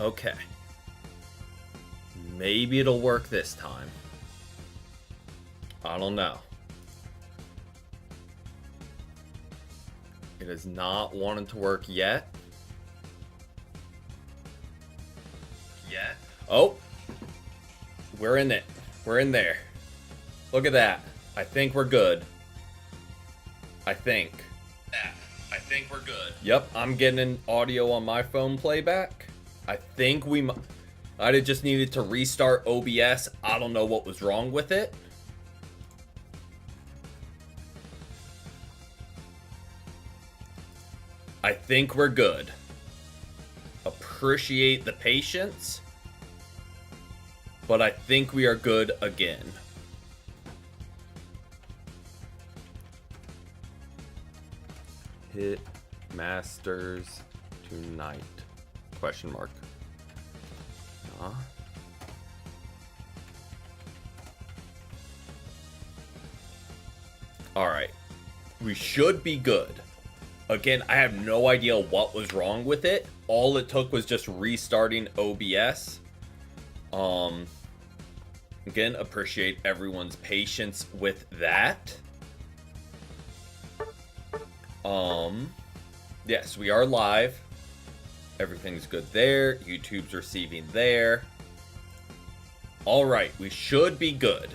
Okay. Maybe it'll work this time. I don't know. It is not wanting to work yet. Oh! We're in it. We're in there. Look at that. I think we're good. I think we're good. Yep, I'm getting an audio on my phone playback. I think I'd have just needed to restart OBS. I don't know what was wrong with it. I think we're good. Appreciate the patience. But I think we are good again. Hit Masters tonight? Question mark. Alright. We should be good. Again, I have no idea what was wrong with it. All it took was just restarting OBS. Again, appreciate everyone's patience with that. Yes, we are live. Everything's good there. YouTube's receiving there. Alright, we should be good.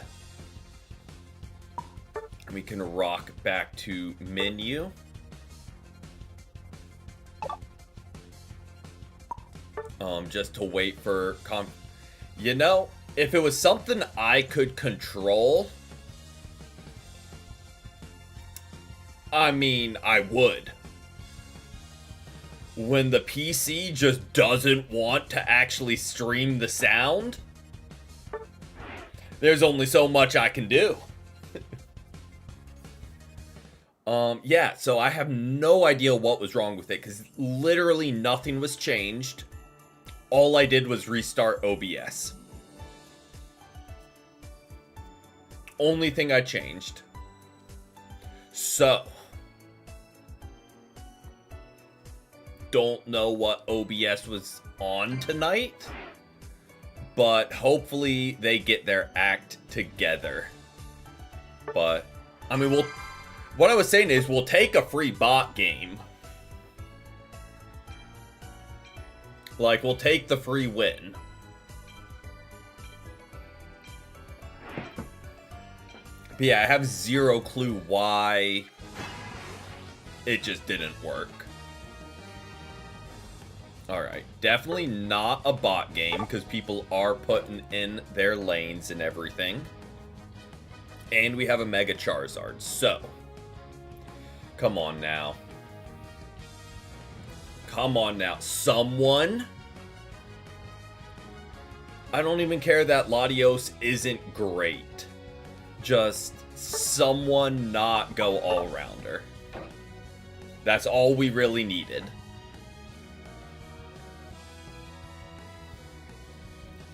We can rock back to menu. Just to wait for you know, if it was something I could control, I mean, I would. When the PC just doesn't want to actually stream the sound, there's only so much I can do. Yeah, so I have no idea what was wrong with it, because literally nothing was changed. All I did was restart OBS. Only thing I changed. So, don't know what OBS was on tonight, but hopefully they get their act together. But, I mean, what I was saying is, we'll take a free bot game. Like, we'll take the free win. But yeah, I have zero clue why it just didn't work. Alright, definitely not a bot game, because people are putting in their lanes and everything. And we have a Mega Charizard, so come on now. Come on now. Someone. I don't even care that Latios isn't great. Just someone not go all-rounder. That's all we really needed.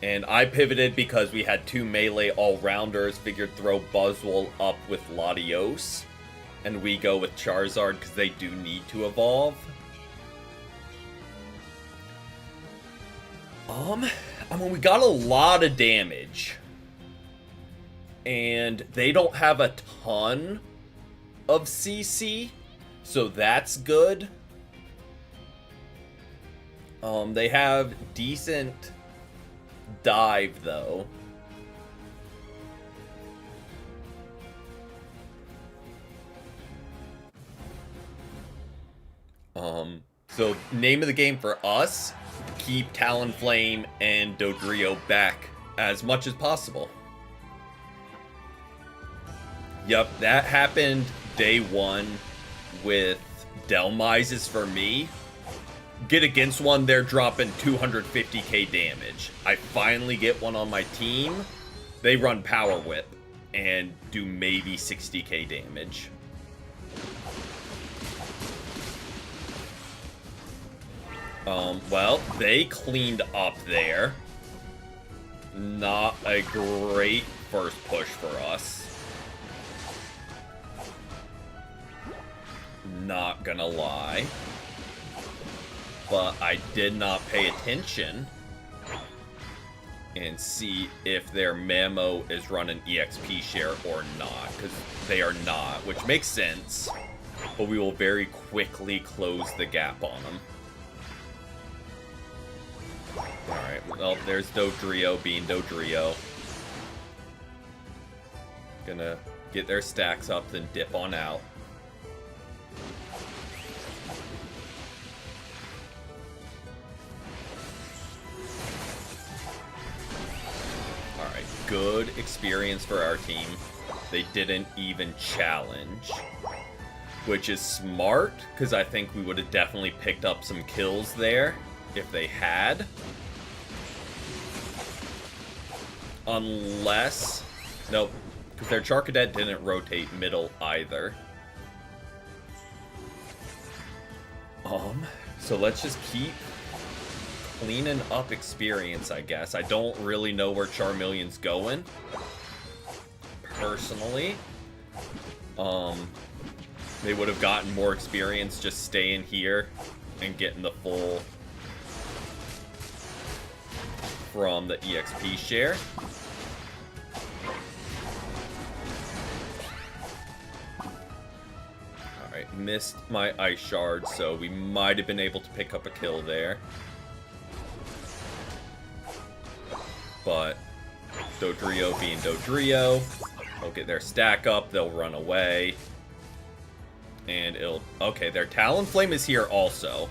And I pivoted because we had two melee all-rounders. Figured throw Buzzwole up with Latios. And we go with Charizard because they do need to evolve. I mean, we got a lot of damage. And they don't have a ton of CC, so that's good. They have decent dive, though. So name of the game for us, keep Talonflame and Dodrio back as much as possible. Yep, that happened day one with Dhelmises for me. Get against one, they're dropping 250k damage. I finally get one on my team. They run Power Whip and do maybe 60k damage. Well, they cleaned up there. Not a great first push for us. Not gonna lie. But I did not pay attention and see if their Mamo is running EXP share or not, because they are not, which makes sense, but we will very quickly close the gap on them. Alright, well, there's Dodrio being Dodrio. Gonna get their stacks up, then dip on out. Alright, good experience for our team. They didn't even challenge, which is smart, because I think we would have definitely picked up some kills there if they had. Unless... Nope. Because their Charcadet didn't rotate middle either. So let's just keep cleaning up experience, I guess. I don't really know where Charmeleon's going, personally. They would have gotten more experience just staying here and getting the full from the EXP share. Alright, missed my Ice Shard, so we might have been able to pick up a kill there. But Dodrio being Dodrio, they'll get their stack up, they'll run away. And it'll... Okay, their Talonflame is here also.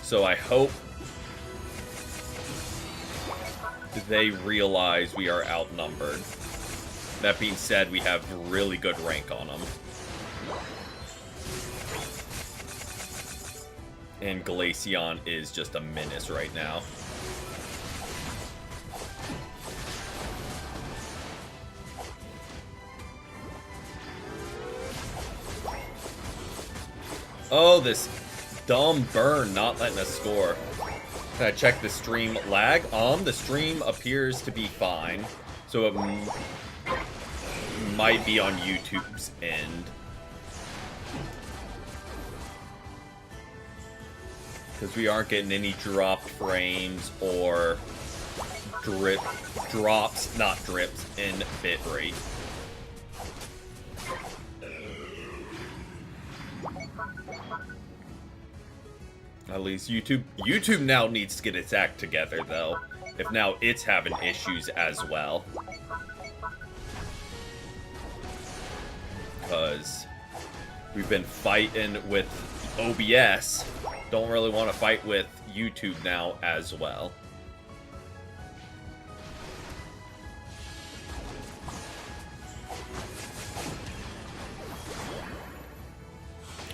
So I hope they realize we are outnumbered. That being said, we have really good rank on them. And Glaceon is just a menace right now. Oh, this dumb burn not letting us score. Can I check the stream lag? The stream appears to be fine. So it might be on YouTube's end. Because we aren't getting any dropped frames or drops, not drips, in bitrate. At least YouTube now needs to get its act together, though. If now it's having issues as well. Because we've been fighting with OBS. Don't really want to fight with YouTube now as well.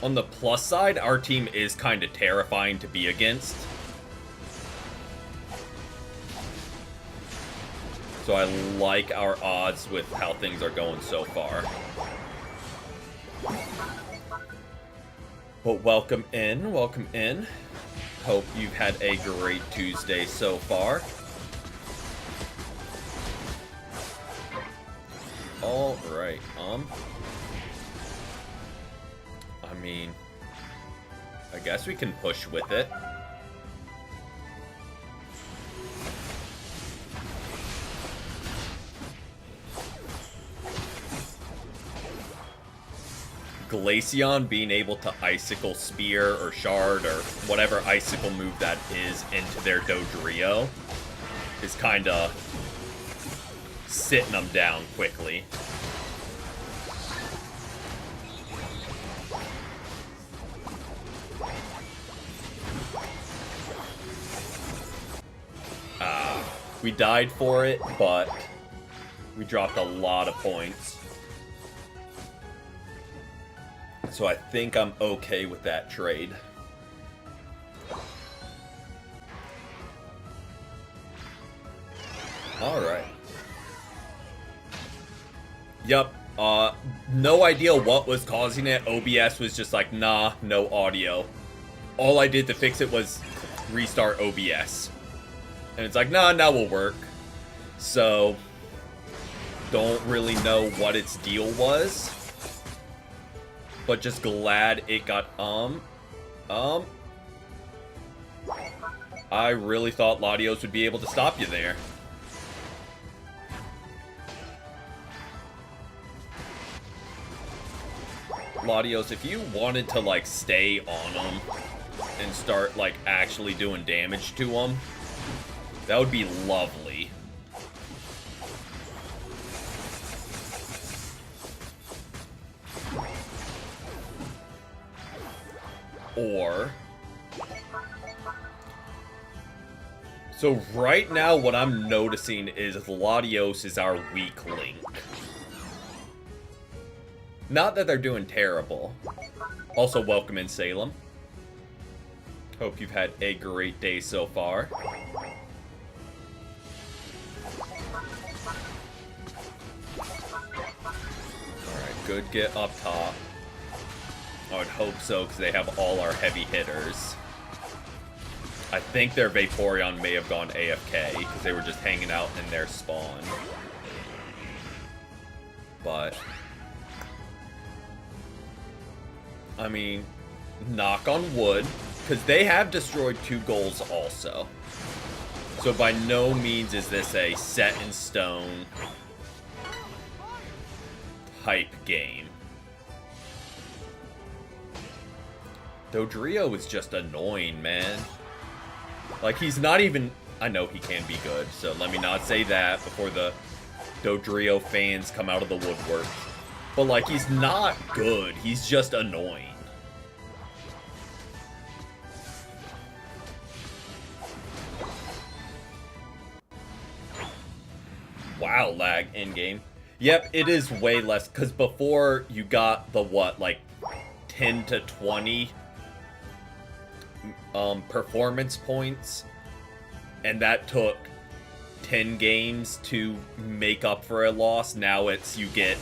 On the plus side, our team is kind of terrifying to be against. So I like our odds with how things are going so far. But welcome in, welcome in. Hope you've had a great Tuesday so far. Alright, I mean, I guess we can push with it. Glaceon being able to Icicle Spear or Shard or whatever Icicle move that is into their Dodrio is kind of sitting them down quickly. We died for it, but we dropped a lot of points. So I think I'm okay with that trade. Alright. Yup. No idea what was causing it. OBS was just like, nah, no audio. All I did to fix it was restart OBS. And it's like, nah, now will work. So, don't really know what its deal was. But just glad it got, I really thought Latios would be able to stop you there. Latios, if you wanted to, like, stay on them and start, like, actually doing damage to them, that would be lovely. Or... So right now, what I'm noticing is Latios is our weak link. Not that they're doing terrible. Also, welcome in, Salem. Hope you've had a great day so far. Alright, good get up top. I would hope so, because they have all our heavy hitters. I think their Vaporeon may have gone AFK, because they were just hanging out in their spawn. But... I mean, knock on wood, because they have destroyed 2 goals also. So by no means is this a set in stone type game. Dodrio is just annoying, man. Like, he's not even... I know he can be good, so let me not say that before the Dodrio fans come out of the woodwork. But, like, he's not good. He's just annoying. Wow, lag in-game. Yep, it is way less, because before you got the, what, like, 10 to 20 performance points, and that took 10 games to make up for a loss. Now it's, you get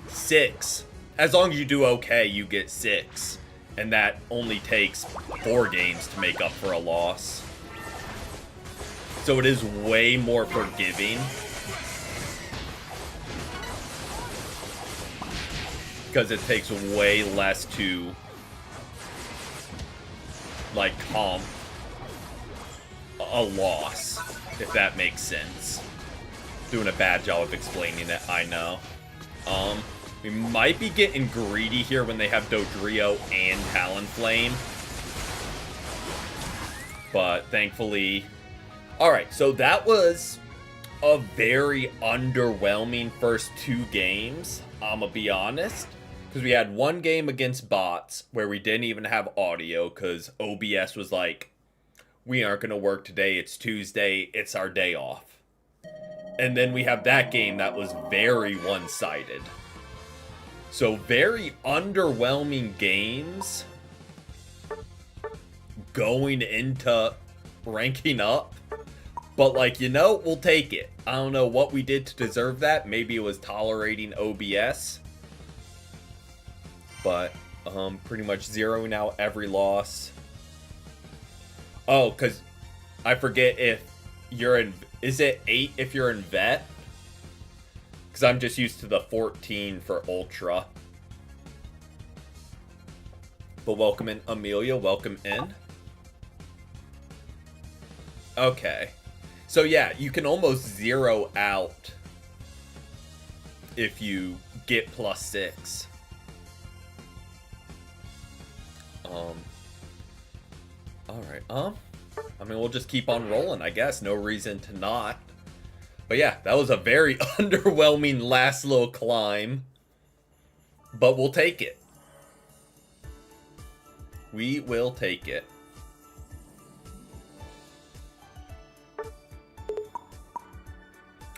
6. As long as you do okay, you get 6. And that only takes 4 games to make up for a loss. So it is way more forgiving. Because it takes way less to, like, comp a loss, if that makes sense. Doing a bad job of explaining it, I know. We might be getting greedy here when they have Dodrio and Talonflame. But thankfully... Alright, so that was a very underwhelming first 2 games, I'ma be honest. Because we had 1 game against bots where we didn't even have audio because OBS was like, we aren't going to work today, it's Tuesday, it's our day off. And then we have that game that was very one-sided. So very underwhelming games going into ranking up. But, like, you know, we'll take it. I don't know what we did to deserve that. Maybe it was tolerating OBS. But, pretty much zeroing out every loss. Oh, because I forget if you're in... Is it 8 if you're in Vet? Because I'm just used to the 14 for Ultra. But welcome in, Amelia. Welcome in. Okay. So yeah, you can almost zero out if you get +6. Alright, I mean, we'll just keep on rolling, I guess. No reason to not. But yeah, that was a very underwhelming last little climb. But we'll take it. We will take it.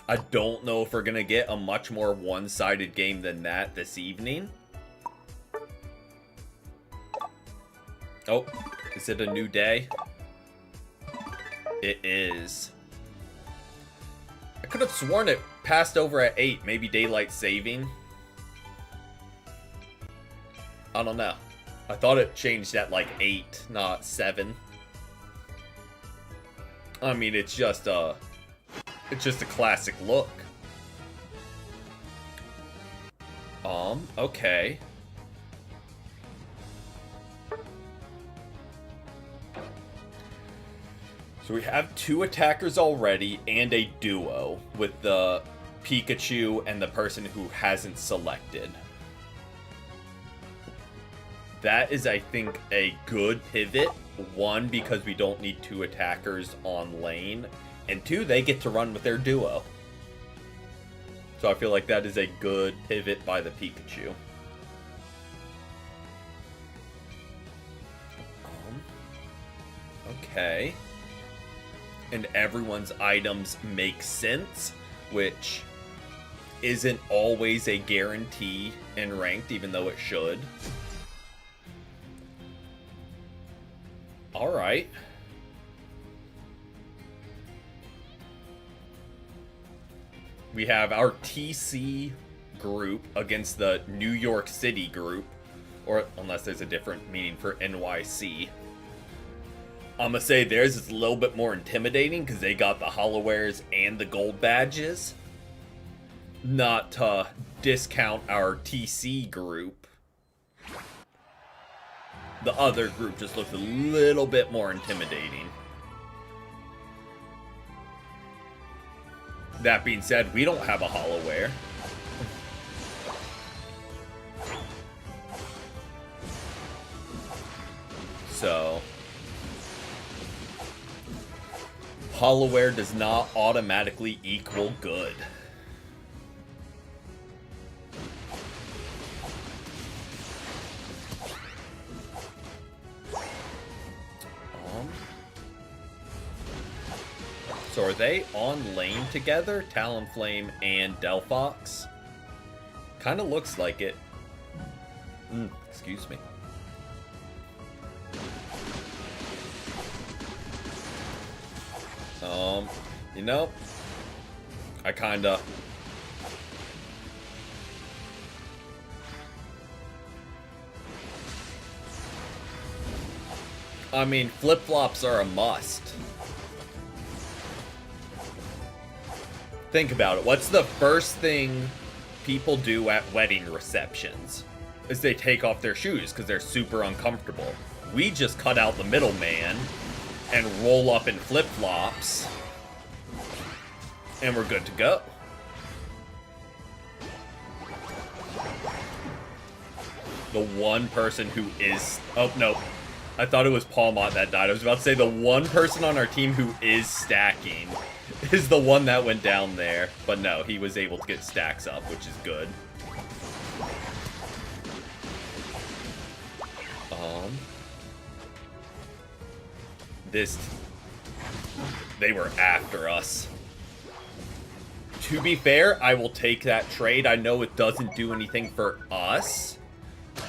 I don't know if we're going to get a much more one-sided game than that this evening. Oh, is it a new day? It is. I could have sworn it passed over at 8. Maybe daylight saving? I don't know. I thought it changed at like 8, not 7. I mean, it's just a classic look. Okay. So we have 2 attackers already and a duo with the Pikachu and the person who hasn't selected. That is, I think, a good pivot. One, because we don't need 2 attackers on lane. And 2, they get to run with their duo. So I feel like that is a good pivot by the Pikachu. Okay. And everyone's items make sense, which isn't always a guarantee in ranked, even though it should. Alright. We have our TC group against the New York City group, or unless there's a different meaning for NYC. I'm gonna say theirs is a little bit more intimidating because they got the Holowares and the gold badges. Not to discount our TC group. The other group just looks a little bit more intimidating. That being said, we don't have a Holoware. So Holoware does not automatically equal good. So are they on lane together? Talonflame and Delphox? Kind of looks like it. Excuse me. You know, I kinda... I mean, flip-flops are a must. Think about it. What's the first thing people do at wedding receptions? Is they take off their shoes because they're super uncomfortable. We just cut out the middleman and roll up in flip-flops, and we're good to go. The one person who is... Oh, no. I thought it was Palmont that died. I was about to say the one person on our team who is stacking is the one that went down there. But no, he was able to get stacks up, which is good. They were after us. To be fair, I will take that trade. I know it doesn't do anything for us,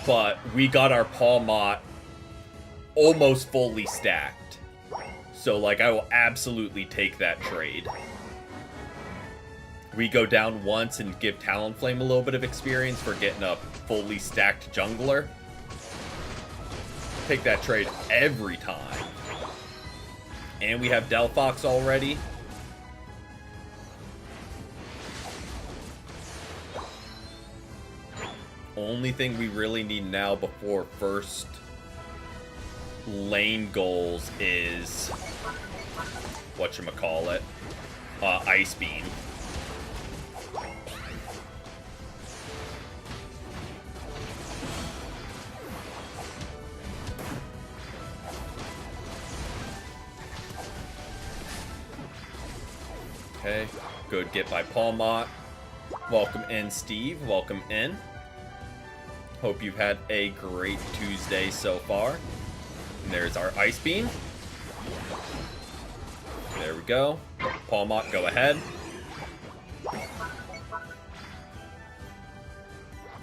but we got our Palmont almost fully stacked. So, like, I will absolutely take that trade. We go down once and give Talonflame a little bit of experience for getting a fully stacked jungler. Take that trade every time. And we have Delphox already. Only thing we really need now before first lane goals is whatchamacallit, Ice Beam. Okay, good get by Palmont. Welcome in, Steve. Welcome in. Hope you've had a great Tuesday so far. And there's our Ice Beam. There we go. Palmont, go ahead.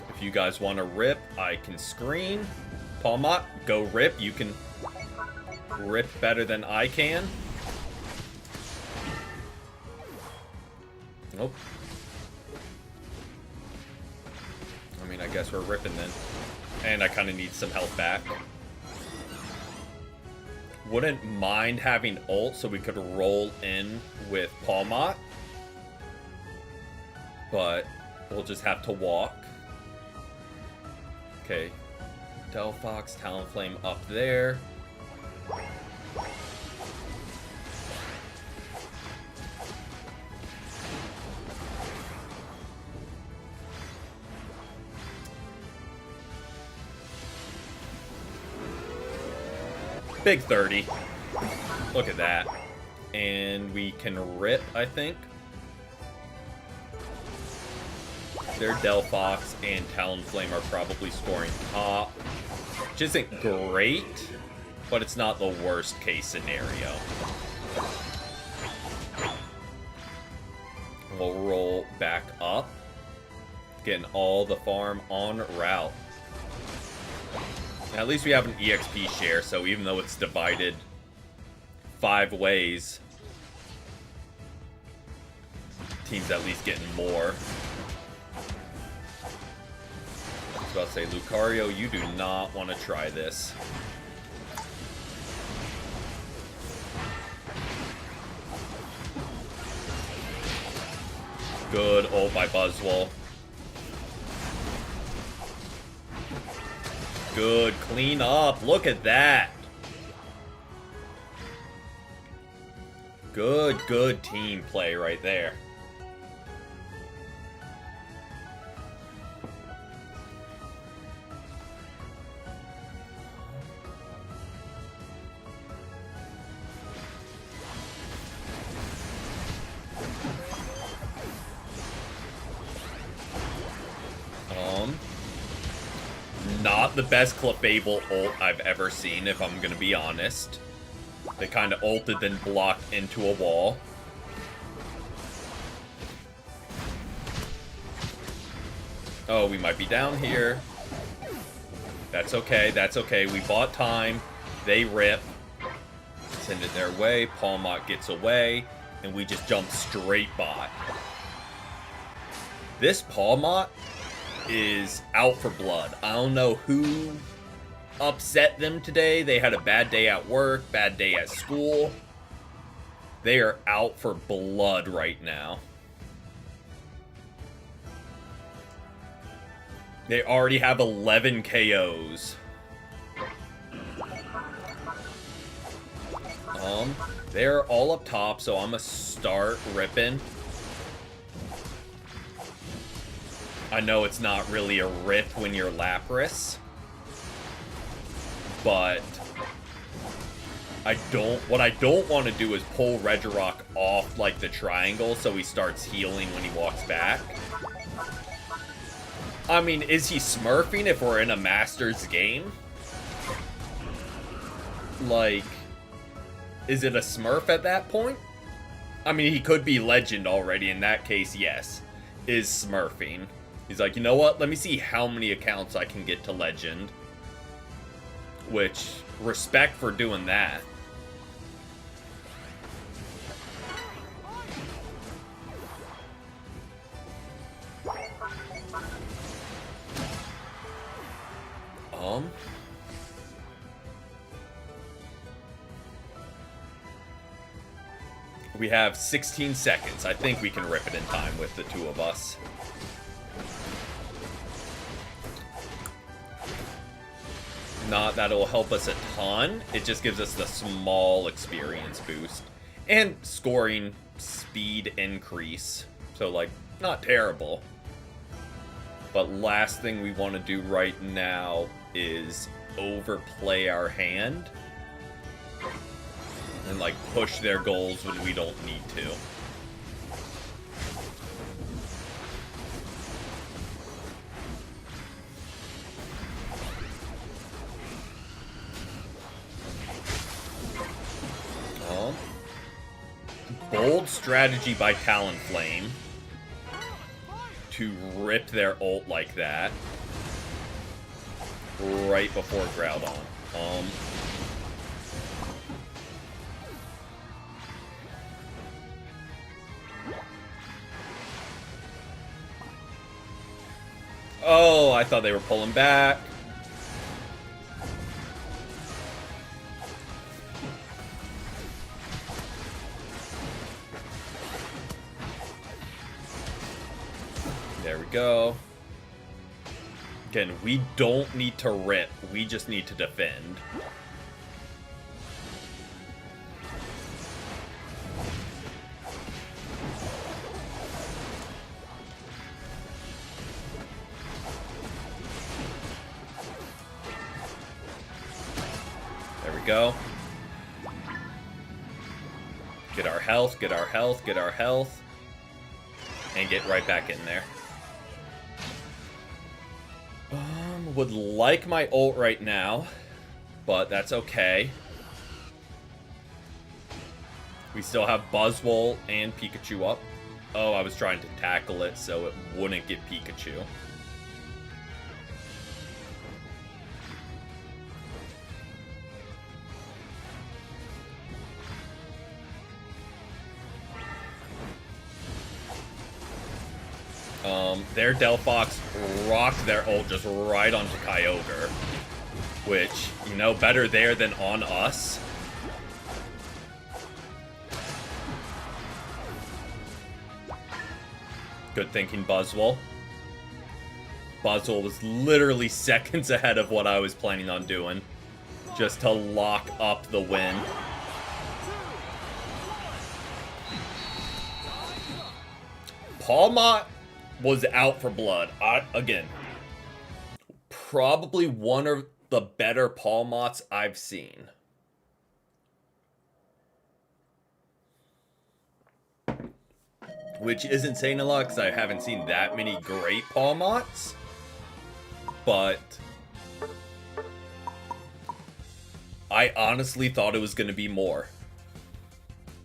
If you guys want to rip, I can screen. Palmont, go rip. You can rip better than I can. Nope. I mean, I guess we're ripping then. And I kind of need some health back. Wouldn't mind having ult so we could roll in with Palmont. But we'll just have to walk. Okay. Delphox, Talonflame up there. Big 30. Look at that. And we can rip, I think. Their Delphox and Talonflame are probably scoring top, which isn't great, but it's not the worst case scenario. We'll roll back up, getting all the farm on route. At least we have an EXP share, so even though it's divided 5 ways, team's at least getting more. I was about to say, Lucario, you do not want to try this. Good ult by Buzzwole. Good, clean up. Look at that. Good team play right there. Not the best Clefable ult I've ever seen, if I'm gonna be honest. They kind of ulted, then blocked into a wall. Oh, we might be down here. That's okay, that's okay. We bought time. They rip. Send it their way. Pawmot gets away. And we just jump straight bot. This Pawmot is out for blood. I don't know who upset them today. They had a bad day at work, bad day at school. They are out for blood right now. They already have 11 KOs. They're all up top, so I'm gonna start ripping. I know it's not really a rip when you're Lapras, but what I don't want to do is pull Regirock off like the triangle so he starts healing when he walks back. I mean, is he smurfing if we're in a Masters game? Like, is it a smurf at that point? I mean, he could be legend already. In that case, yes, is smurfing. He's like, you know what? Let me see how many accounts I can get to legend. Which, respect for doing that. We have 16 seconds. I think we can rip it in time with the two of us. Not that it'll help us a ton. It just gives us the small experience boost. And scoring speed increase. So, like, not terrible. But last thing we want to do right now is overplay our hand. And, like, push their goals when we don't need to. Bold strategy by Talonflame to rip their ult like that right before Groudon. Oh, I thought they were pulling back. There we go. Again, we don't need to rip. We just need to defend. There we go. Get our health, get our health, get our health. And get right back in there. Would like my ult right now, but that's okay. We still have Buzzwole and Pikachu up. Oh, I was trying to tackle it so it wouldn't get Pikachu. Their Delphox rocked their ult just right onto Kyogre. Which, you know, better there than on us. Good thinking, Buzzwole. Buzzwole was literally seconds ahead of what I was planning on doing. Just to lock up the win. Pawmot was out for blood. Again, probably one of the better Pawmots I've seen. Which isn't saying a lot because I haven't seen that many great Pawmots. But I honestly thought it was going to be more.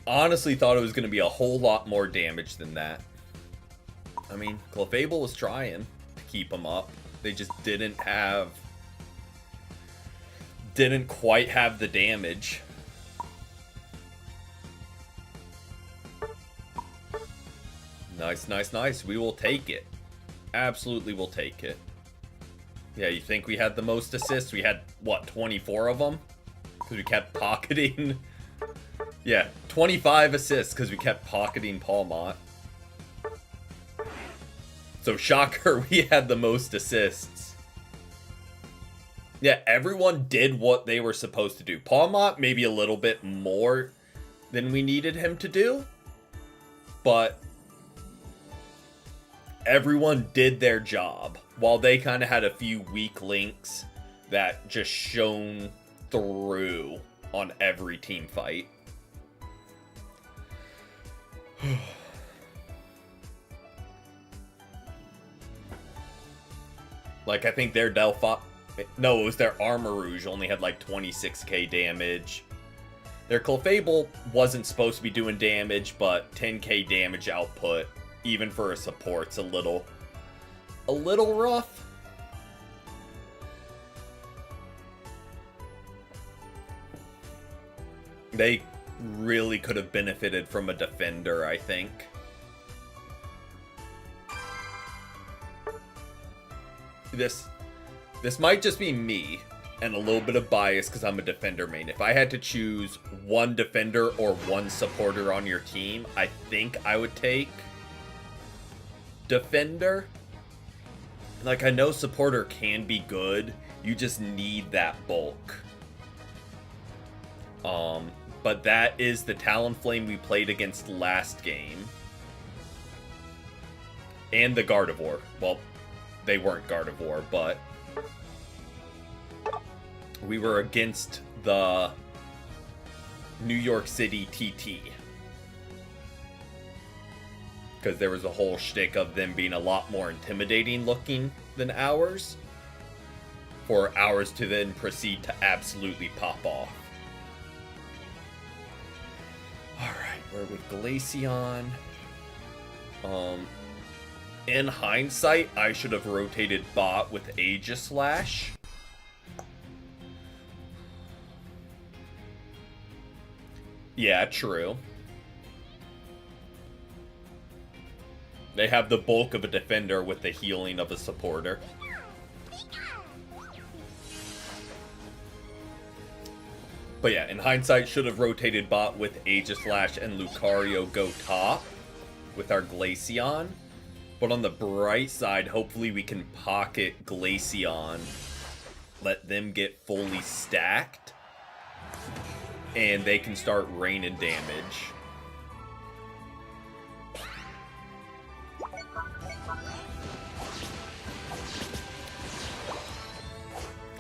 Honestly thought it was going to be a whole lot more damage than that. I mean, Clefable was trying to keep him up. They just didn't quite have the damage. Nice, nice, nice. We will take it. Absolutely will take it. Yeah, you think we had the most assists? We had, what, 24 of them? Because we kept pocketing... Yeah, 25 assists because we kept pocketing Pawmot. So, shocker, we had the most assists. Yeah, everyone did what they were supposed to do. Pawmot, maybe a little bit more than we needed him to do. But everyone did their job. While they kind of had a few weak links that just shone through on every team fight. Like, I think their Delphox... No, it was their Armarouge only had like 26k damage. Their Clefable wasn't supposed to be doing damage, but 10k damage output, even for a support's a little rough. They really could have benefited from a defender, I think. This might just be me and a little bit of bias because I'm a defender main. If I had to choose one defender or one supporter on your team, I think I would take defender. Like, I know supporter can be good. You just need that bulk. But that is the Talonflame we played against last game. And the Gardevoir. Well, they weren't Gardevoir, but we were against the New York City TT. Because there was a whole shtick of them being a lot more intimidating looking than ours. For ours to then proceed to absolutely pop off. Alright, we're with Glaceon. In hindsight, I should have rotated bot with Aegislash. Yeah, true. They have the bulk of a defender with the healing of a supporter. But yeah, in hindsight, should have rotated bot with Aegislash and Lucario go top with our Glaceon. But on the bright side, hopefully we can pocket Glaceon, let them get fully stacked, and they can start raining damage.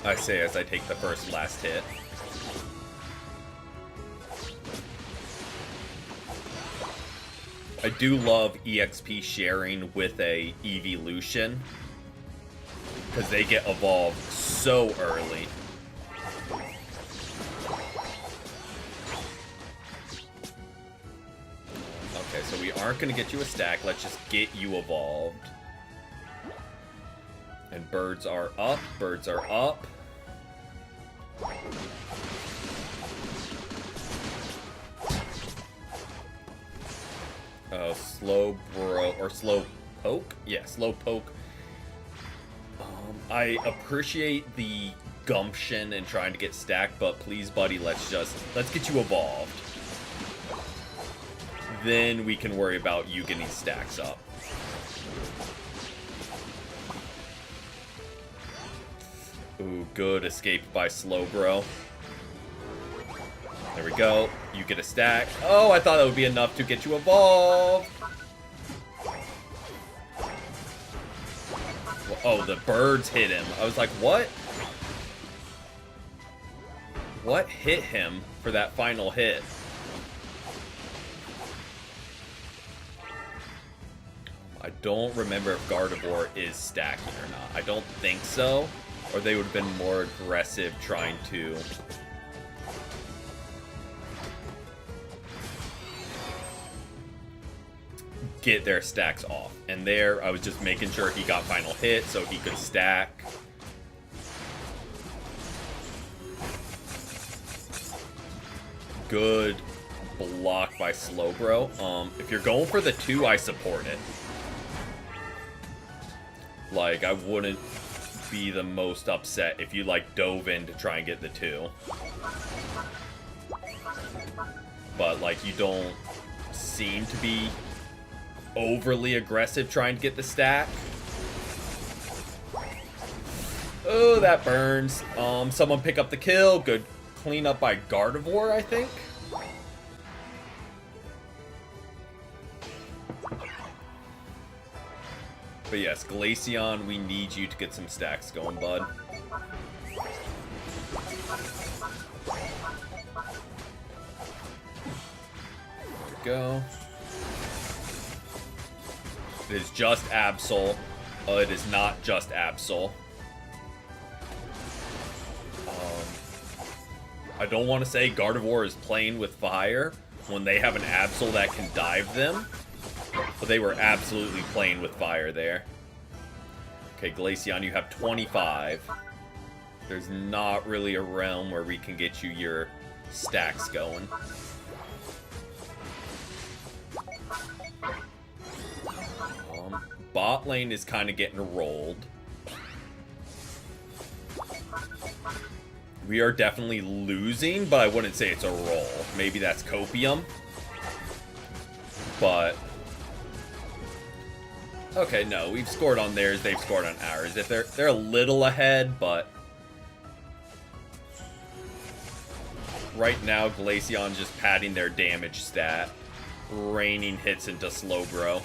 I say as I take the first last hit. I do love EXP sharing with a evolution, because they get evolved so early. Okay, so we aren't going to get you a stack. Let's just get you evolved. And birds are up. Birds are up. Slow bro or slow poke? Yeah, slow poke. I appreciate the gumption and trying to get stacked, but please, buddy, let's get you evolved. Then we can worry about you getting stacks up. Ooh, good escape by Slowbro. There we go. You get a stack. Oh, I thought that would be enough to get you evolved. Oh, the birds hit him. I was like, what? What hit him for that final hit? I don't remember if Gardevoir is stacking or not. I don't think so. Or they would have been more aggressive trying to... get their stacks off. And there, I was just making sure he got final hit so he could stack. Good block by Slowbro. If you're going for the 2, I support it. Like, I wouldn't be the most upset if you, like, dove in to try and get the 2. But, like, you don't seem to be overly aggressive trying to get the stack. Oh, that burns. Someone pick up the kill. Good cleanup by Gardevoir, I think. But yes, Glaceon, we need you to get some stacks going, bud. There we go. It is just Absol. It is not just Absol. I don't want to say Gardevoir is playing with fire when they have an Absol that can dive them. But they were absolutely playing with fire there. Okay, Glaceon, you have 25. There's not really a realm where we can get you your stacks going. Bot lane is kind of getting rolled. We are definitely losing, but I wouldn't say it's a roll. Maybe that's Copium. But... okay, no, we've scored on theirs, they've scored on ours. If they're a little ahead, but... right now, Glaceon's just padding their damage stat. Raining hits into Slowbro.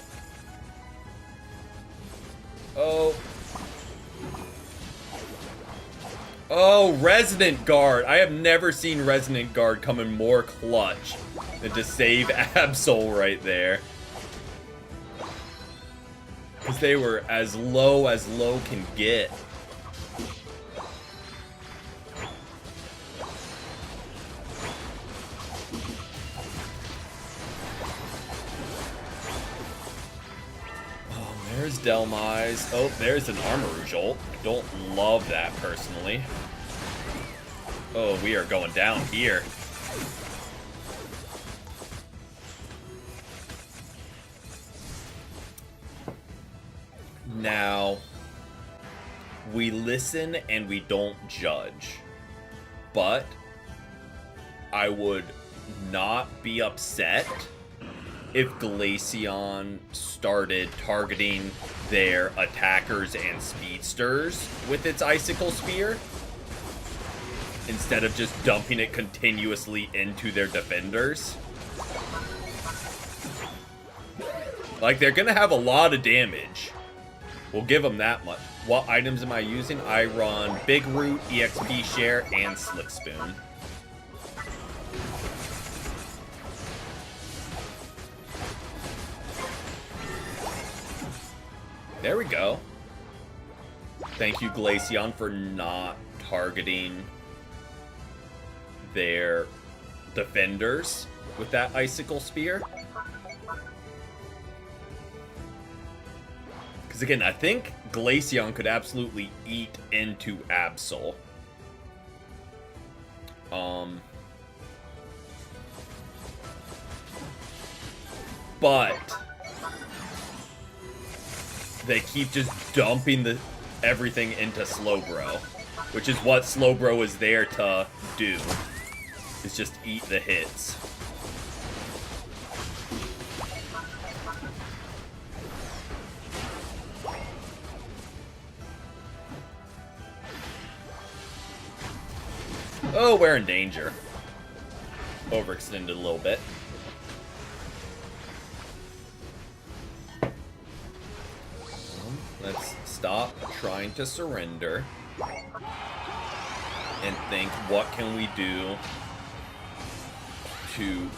Oh. Oh, Resonant Guard. I have never seen Resonant Guard come in more clutch than to save Absol right there. Because they were as low can get. There's Delmise. Oh, there's an Armarouge ult. Don't love that personally. Oh, we are going down here. Now, we listen and we don't judge. But I would not be upset if Glaceon started targeting their attackers and speedsters with its Icicle Spear, instead of just dumping it continuously into their defenders. Like, they're gonna have a lot of damage. We'll give them that much. What items am I using? I run Big Root, EXP Share, and Slick Spoon. There we go. Thank you, Glaceon, for not targeting their defenders with that Icicle Spear. Because again, I think Glaceon could absolutely eat into Absol. But they keep just dumping everything into Slowbro, which is what Slowbro is there to do, is just eat the hits. Oh, we're in danger. Overextended a little bit. Let's stop trying to surrender and think, what can we do to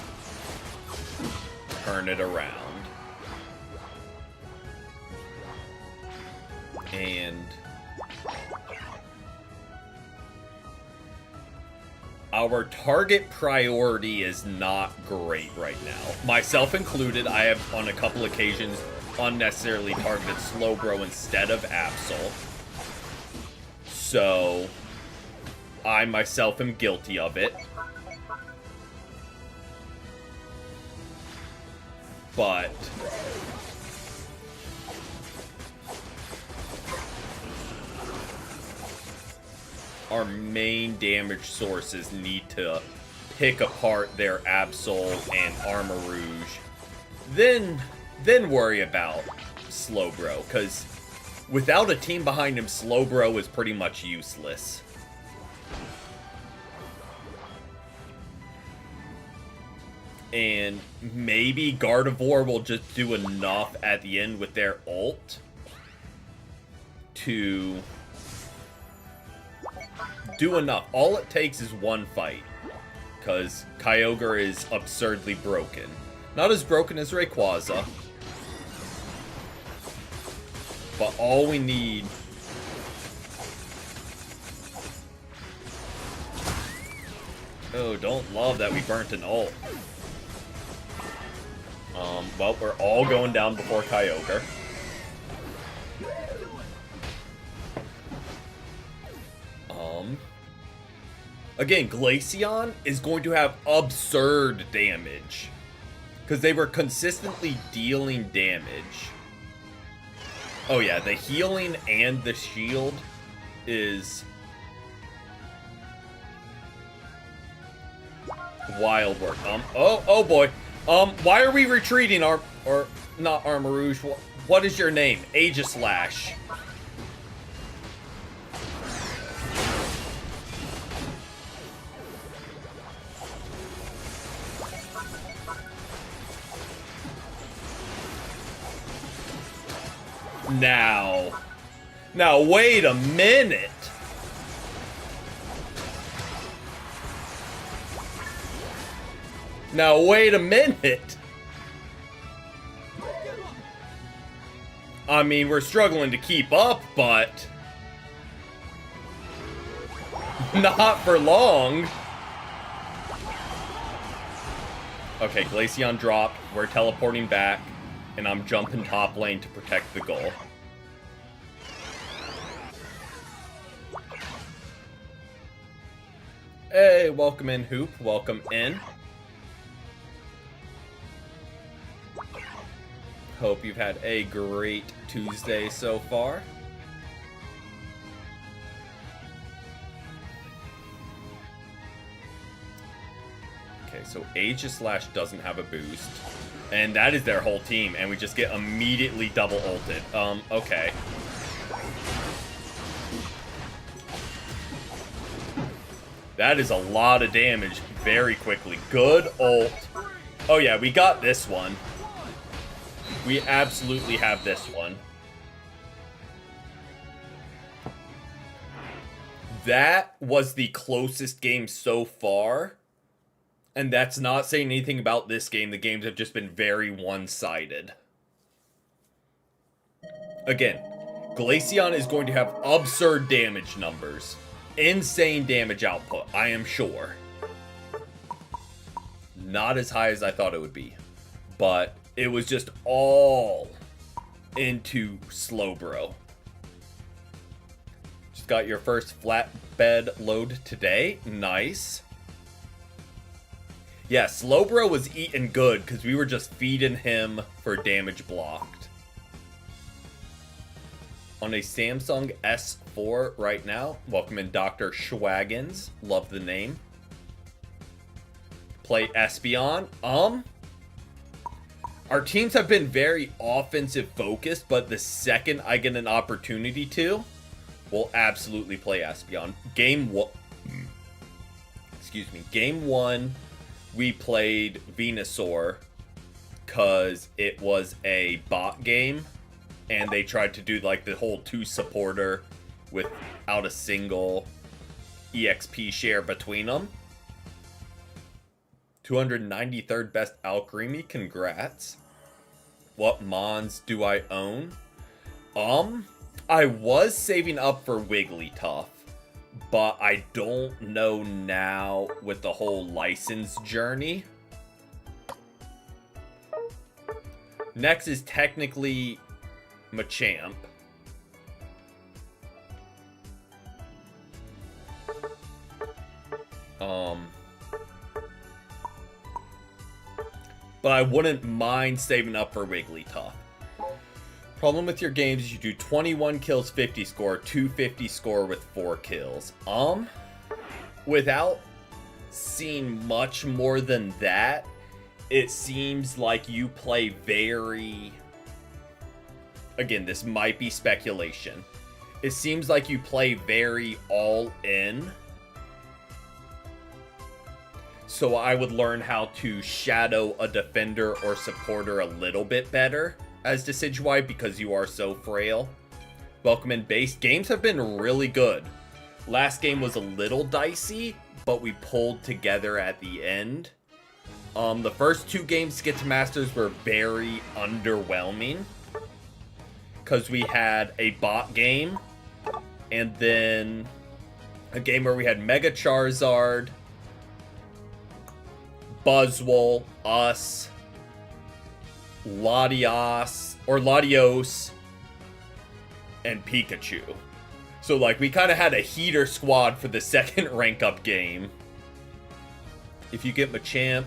turn it around? And our target priority is not great right now. Myself included, I have on a couple occasions unnecessarily targeted Slowbro instead of Absol. So I myself am guilty of it. But our main damage sources need to pick apart their Absol and Armarouge. Then worry about Slowbro, because without a team behind him, Slowbro is pretty much useless. And maybe Gardevoir will just do enough at the end with their ult to do enough. All it takes is one fight, because Kyogre is absurdly broken. Not as broken as Rayquaza, but all we need... Oh, don't love that we burnt an ult. Well, we're all going down before Kyogre. Again, Glaceon is going to have absurd damage, because they were consistently dealing damage. Oh yeah, the healing and the shield is wild work. Oh boy. Why are we retreating? Or not Armarouge. What is your name? Aegislash. Now wait a minute. Now wait a minute. I mean, we're struggling to keep up, but not for long. Okay, Glaceon dropped. We're teleporting back, and I'm jumping top lane to protect the goal. Hey, welcome in, Hoop. Welcome in. Hope you've had a great Tuesday so far. Okay, so Aegislash doesn't have a boost. And that is their whole team, and we just get immediately double ulted. Okay. That is a lot of damage very quickly. Good ult. Oh yeah, we got this one. We absolutely have this one. That was the closest game so far. And that's not saying anything about this game. The games have just been very one-sided. Again, Glaceon is going to have absurd damage numbers. Insane damage output, I am sure. Not as high as I thought it would be. But it was just all into Slowbro. Just got your first flatbed load today. Nice. Yeah, Slowbro was eating good because we were just feeding him for damage blocked. On a Samsung S4 right now. Welcome in Dr. Schwaggins. Love the name. Play Espeon. Our teams have been very offensive focused, but the second I get an opportunity to, we'll absolutely play Espeon. Game 1, we played Venusaur because it was a bot game, and they tried to do like the whole 2-supporter without a single EXP share between them. 293rd best Alcremie, congrats. What Mons do I own? I was saving up for Wigglytuff, but I don't know now with the whole license journey. Next is technically Machamp. But I wouldn't mind saving up for Wigglytuff. Problem with your games is you do 21 kills, 50 score, 250 score with 4 kills. Without seeing much more than that, it seems like you play very... Again, this might be speculation. It seems like you play very all in. So I would learn how to shadow a defender or supporter a little bit better as Decidueye because you are so frail. Welcome in base. Games have been really good. Last game was a little dicey, but we pulled together at the end. The first 2 games to get to Masters were very underwhelming because we had a bot game and then a game where we had Mega Charizard, Buzzwole, us, Latios, and Pikachu. So, like, we kind of had a heater squad for the second rank up game. If you get Machamp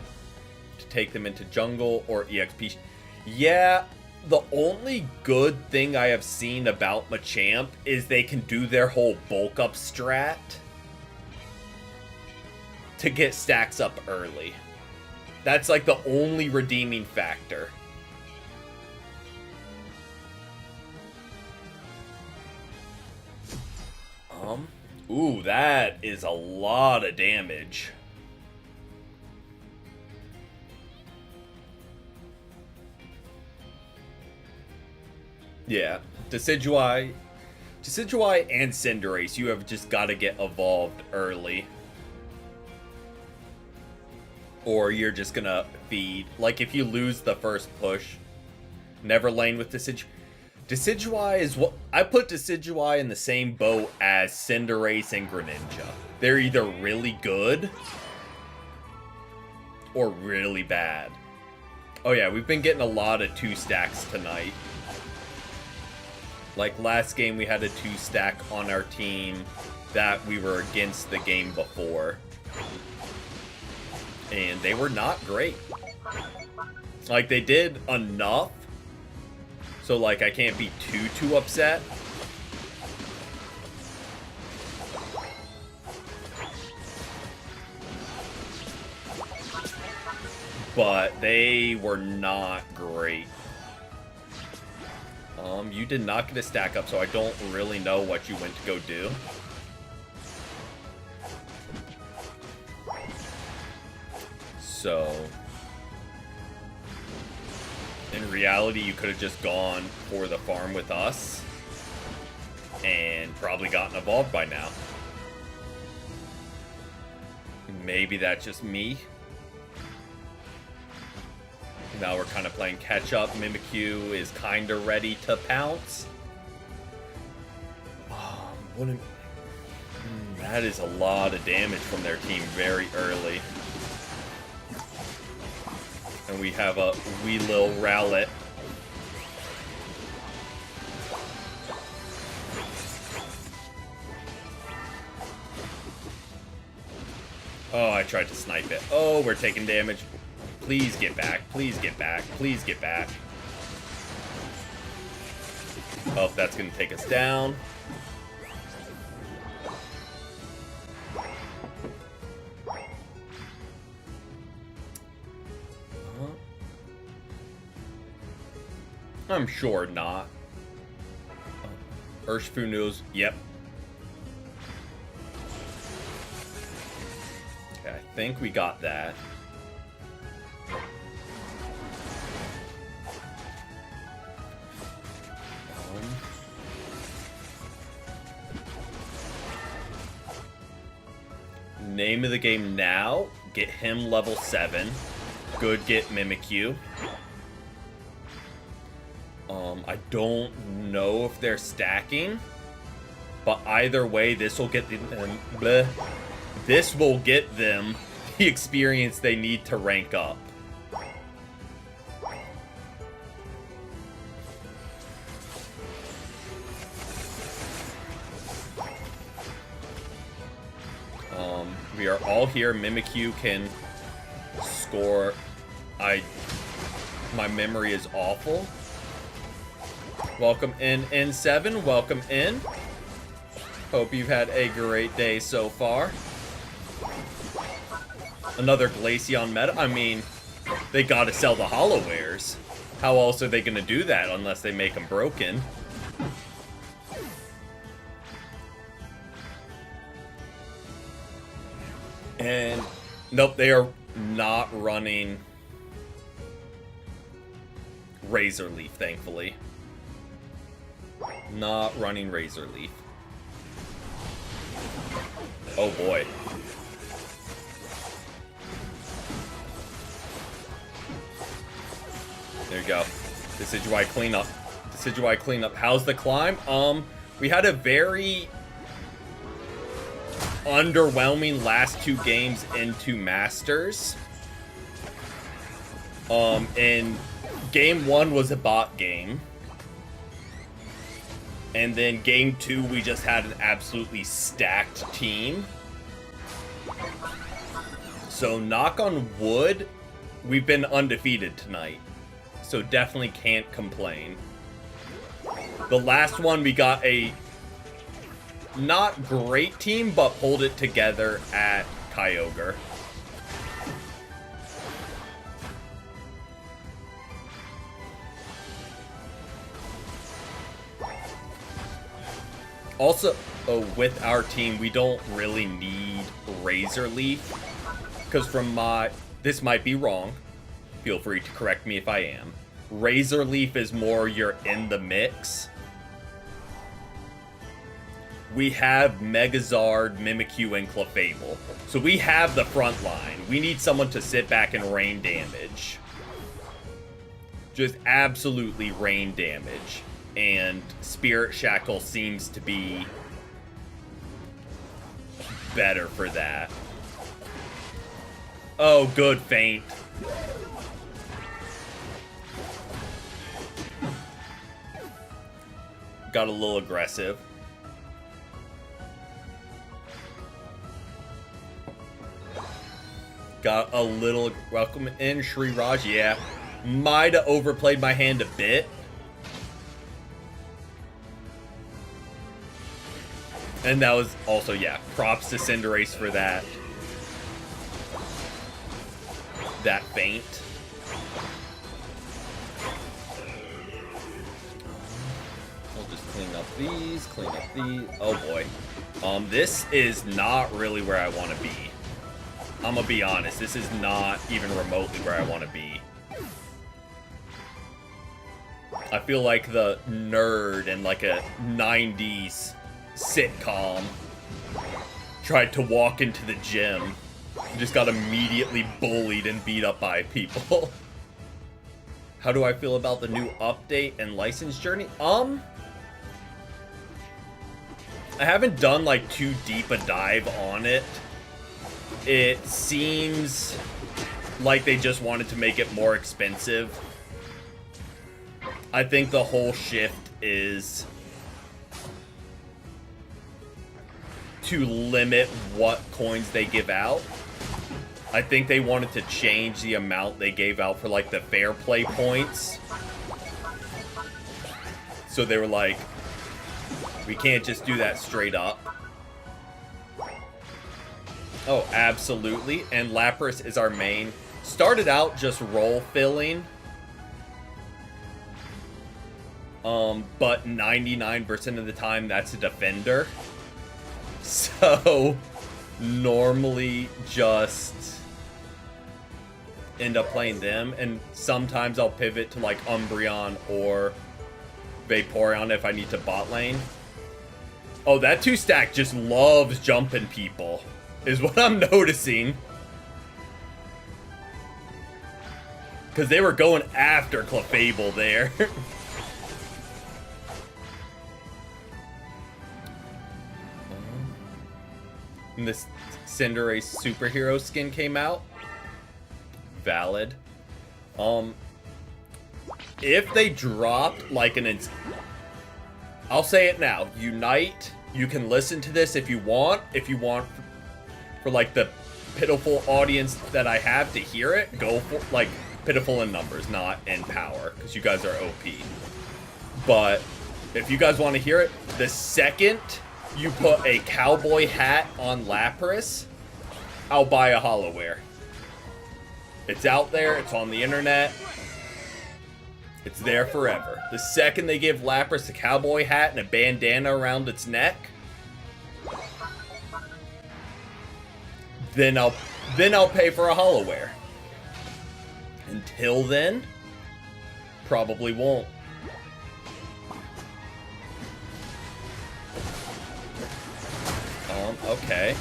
to take them into Jungle or EXP. Yeah, the only good thing I have seen about Machamp is they can do their whole bulk up strat to get stacks up early. That's like the only redeeming factor. Ooh, that is a lot of damage. Yeah, Decidueye and Cinderace, you have just got to get evolved early. Or you're just gonna feed. Like, if you lose the first push, never lane with Decidueye. Decidueye is what... I put Decidueye in the same boat as Cinderace and Greninja. They're either really good or really bad. Oh yeah, we've been getting a lot of 2-stacks tonight. Like, last game we had a 2-stack on our team that we were against the game before. And they were not great. Like, they did enough. So, like, I can't be too upset. But they were not great. You did not get a stack up, so I don't really know what you went to go do. So, in reality, you could have just gone for the farm with us and probably gotten evolved by now. Maybe that's just me. Now we're kind of playing catch up. Mimikyu is kind of ready to pounce. Wouldn't... That is a lot of damage from their team very early. And we have a wee little Rowlet. Oh, I tried to snipe it. Oh, we're taking damage. Please get back. Please get back. Please get back. Oh, that's going to take us down. I'm sure not. Urshifu knows. Yep. Okay, I think we got that. Name of the game now. Get him level 7. Good, get Mimikyu. I don't know if they're stacking, but either way, this will get them. This will get them the experience they need to rank up. We are all here. Mimikyu can score. My memory is awful. Welcome in, N7. Welcome in. Hope you've had a great day so far. Another Glaceon meta. I mean, they gotta sell the Holowares. How else are they gonna do that unless they make them broken? And nope, they are not running Razor Leaf, thankfully. Not running Razor Leaf. Oh boy. There you go. Decidueye cleanup. Decidueye cleanup. How's the climb? We had a very underwhelming last 2 games into Masters. And game 1 was a bot game. And then game 2, we just had an absolutely stacked team. So knock on wood, we've been undefeated tonight. So definitely can't complain. The last one, we got a not great team, but pulled it together at Kyogre. Also, with our team, we don't really need Razor Leaf. Because from my... This might be wrong. Feel free to correct me if I am. Razor Leaf is more you're in the mix. We have Megazard, Mimikyu, and Clefable. So we have the front line. We need someone to sit back and rain damage. Just absolutely rain damage. And Spirit Shackle seems to be better for that. Oh, good feint. Got a little aggressive. Got a little... Welcome in, Shri Raj. Yeah. Might have overplayed my hand a bit. And that was also, yeah, props to Cinderace for that. That feint. I'll just clean up these, clean up these. Oh boy. This is not really where I want to be. I'm gonna be honest, this is not even remotely where I want to be. I feel like the nerd in like a 90s sitcom tried to walk into the gym and just got immediately bullied and beat up by people. How do I feel about the new update and license journey? I haven't done like too deep a dive on it. It seems like they just wanted to make it more expensive. I think the whole shift is to limit what coins they give out. I think they wanted to change the amount they gave out for like the fair play points. So they were like, we can't just do that straight up. Oh, absolutely. And Lapras is our main. Started out just role filling. But 99% of the time that's a defender. So normally just end up playing them. And sometimes I'll pivot to like Umbreon or Vaporeon if I need to bot lane. Oh, that 2-stack just loves jumping people, is what I'm noticing. Because they were going after Clefable there. And this Cinderace superhero skin came out. Valid. If they dropped like I'll say it now. Unite. You can listen to this if you want. If you want for like the pitiful audience that I have to hear it, go for like pitiful in numbers, not in power, because you guys are OP. But if you guys want to hear it, the second you put a cowboy hat on Lapras, I'll buy a Hollowware. It's out there. It's on the internet. It's there forever. The second they give Lapras a cowboy hat and a bandana around its neck, then I'll pay for a Hollowware. Until then, probably won't. Okay.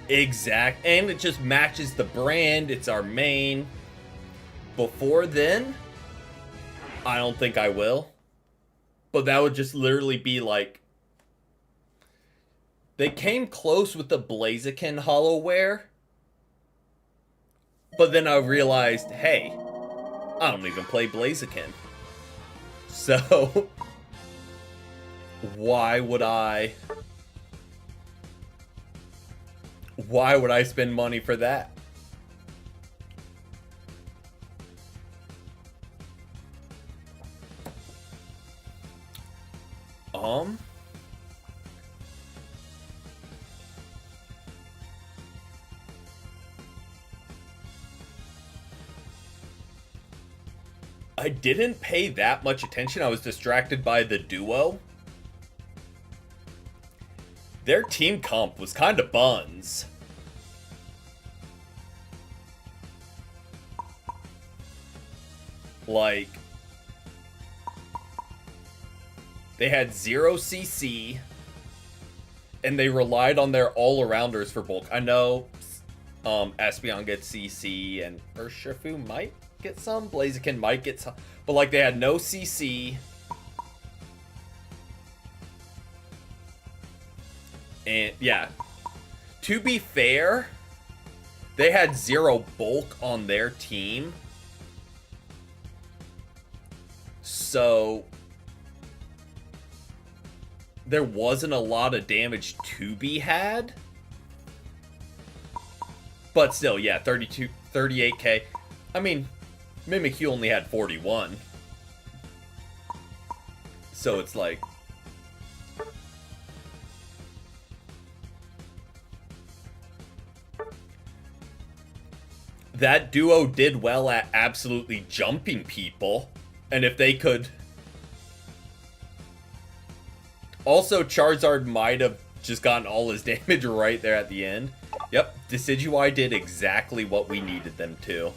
Exact, and it just matches the brand. It's our main. Before then, I don't think I will. But that would just literally be like, they came close with the Blaziken Hollowware. But then I realized, hey, I don't even play Blaziken. So, why would I spend money for that? I didn't pay that much attention. I was distracted by the duo. Their team comp was kind of buns. Like, they had 0 CC, and they relied on their all-arounders for bulk. I know Espeon gets CC, and Urshifu might get some. Blaziken might get some. But, like, they had no CC. And, yeah. To be fair, they had 0 bulk on their team. So, there wasn't a lot of damage to be had. But still, yeah, 38k. I mean, Mimikyu only had 41. So it's like, that duo did well at absolutely jumping people. And if they could... Also, Charizard might have just gotten all his damage right there at the end. Yep, Decidueye did exactly what we needed them to.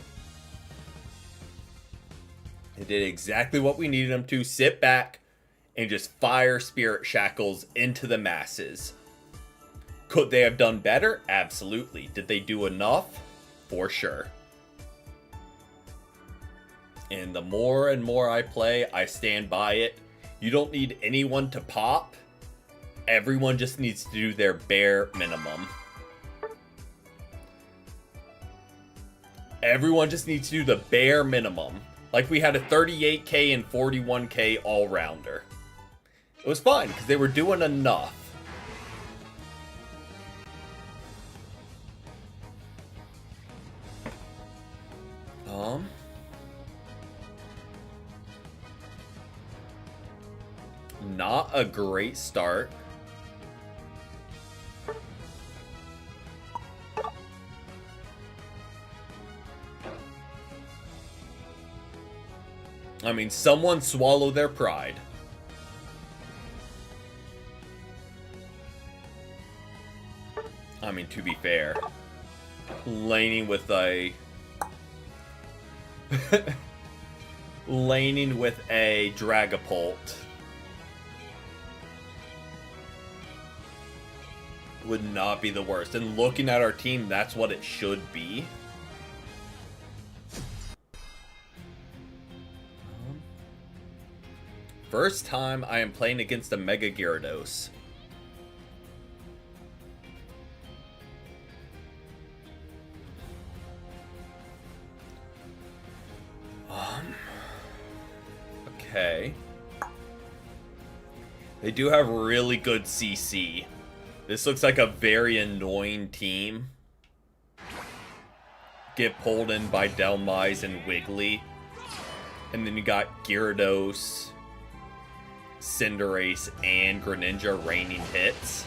They did exactly what we needed them to. Sit back and just fire Spirit Shackles into the masses. Could they have done better? Absolutely. Did they do enough? For sure. And the more and more I play, I stand by it. You don't need anyone to pop. Everyone just needs to do their bare minimum. Everyone just needs to do the bare minimum. Like we had a 38k and 41k all-rounder. It was fine because they were doing enough. Not a great start. I mean, someone swallow their pride. I mean, to be fair, laning with a laning with a Dragapult would not be the worst. And looking at our team, that's what it should be. First time I am playing against a Mega Gyarados. Okay. They do have really good CC. This looks like a very annoying team. Get pulled in by Dhelmise and Wiggly. And then you got Gyarados, Cinderace, and Greninja raining hits.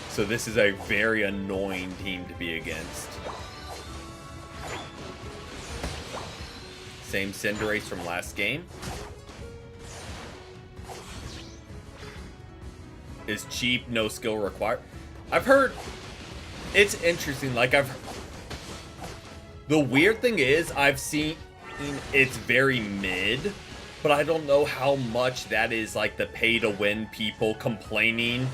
So this is a very annoying team to be against. Same Cinderace from last game. Is cheap, no skill required. I've heard it's interesting. Like the weird thing is I've seen it's very mid, but I don't know how much that is like the pay to win people complaining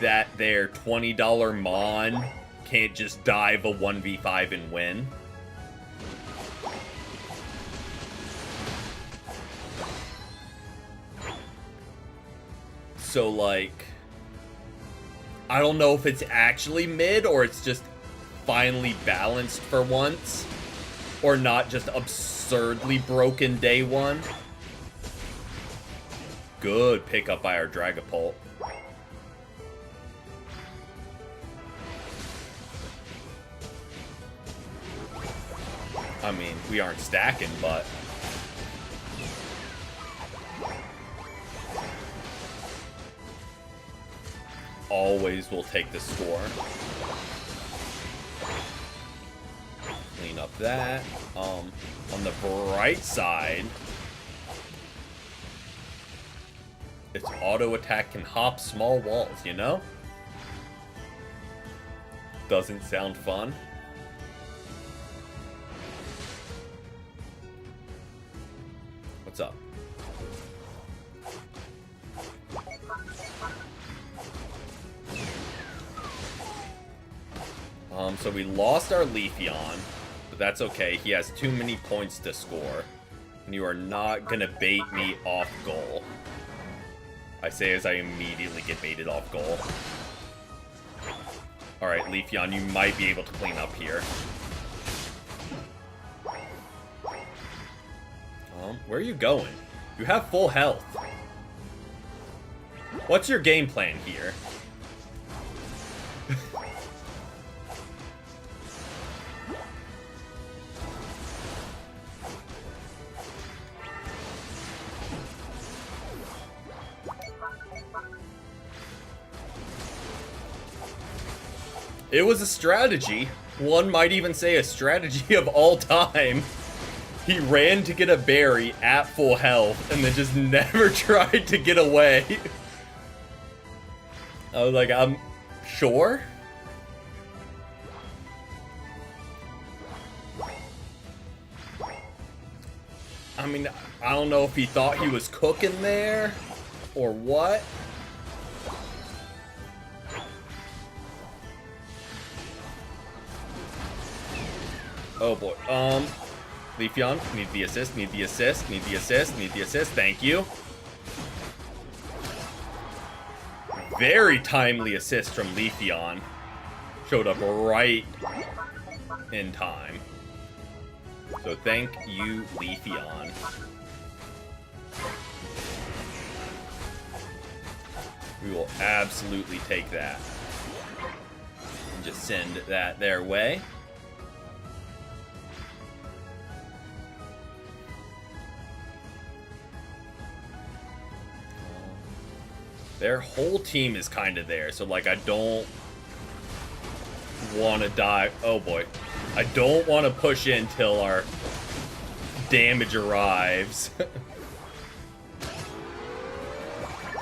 that their $20 Mon can't just dive a 1v5 and win. So, like, I don't know if it's actually mid or it's just finally balanced for once. Or not just absurdly broken day one. Good pickup by our Dragapult. I mean, we aren't stacking, but... always will take the score. Clean up that. On the bright side, its auto attack can hop small walls, you know? Doesn't sound fun. What's up? So we lost our Leafeon, but that's okay. He has too many points to score. And you are not gonna bait me off goal. I say as I immediately get baited off goal. Alright, Leafeon, you might be able to clean up here. Where are you going? You have full health. What's your game plan here? It was a strategy. One might even say a strategy of all time. He ran to get a berry at full health and then just never tried to get away. I was like, I'm sure? I mean, I don't know if he thought he was cooking there or what. Oh boy. Leafeon, need the assist, need the assist, need the assist, need the assist. Thank you. Very timely assist from Leafeon. Showed up right in time. So thank you, Leafeon. We will absolutely take that. And just send that their way. Their whole team is kind of there, so like I don't want to die. Oh boy. I don't want to push in till our damage arrives.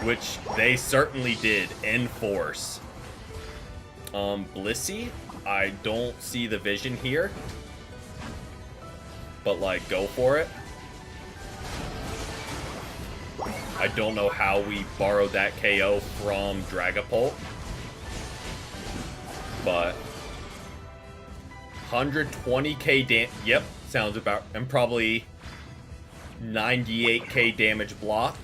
Which they certainly did in force. Blissey, I don't see the vision here. But like, go for it. I don't know how we borrowed that KO from Dragapult. But 120k damage. Yep, sounds about. And probably 98k damage blocked.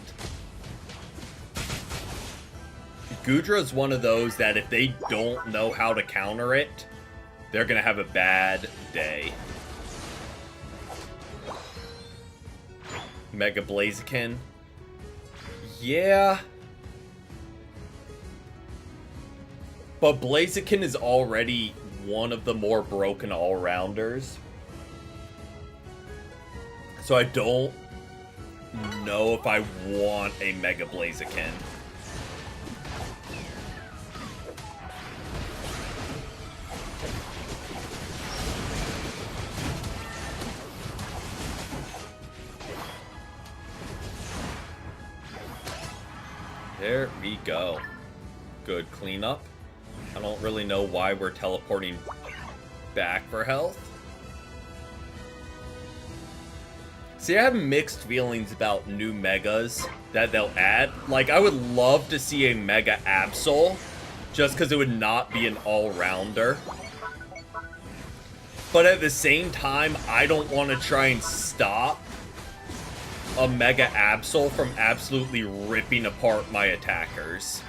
Goodra's one of those that if they don't know how to counter it, they're gonna have a bad day. Mega Blaziken. Yeah. But Blaziken is already one of the more broken all-rounders. So I don't know if I want a Mega Blaziken. There we go. Good cleanup. I don't really know why we're teleporting back for health. See, I have mixed feelings about new megas that they'll add. Like, I would love to see a Mega Absol, just because it would not be an all-rounder. But at the same time, I don't want to try and stop a Mega Absol from absolutely ripping apart my attackers.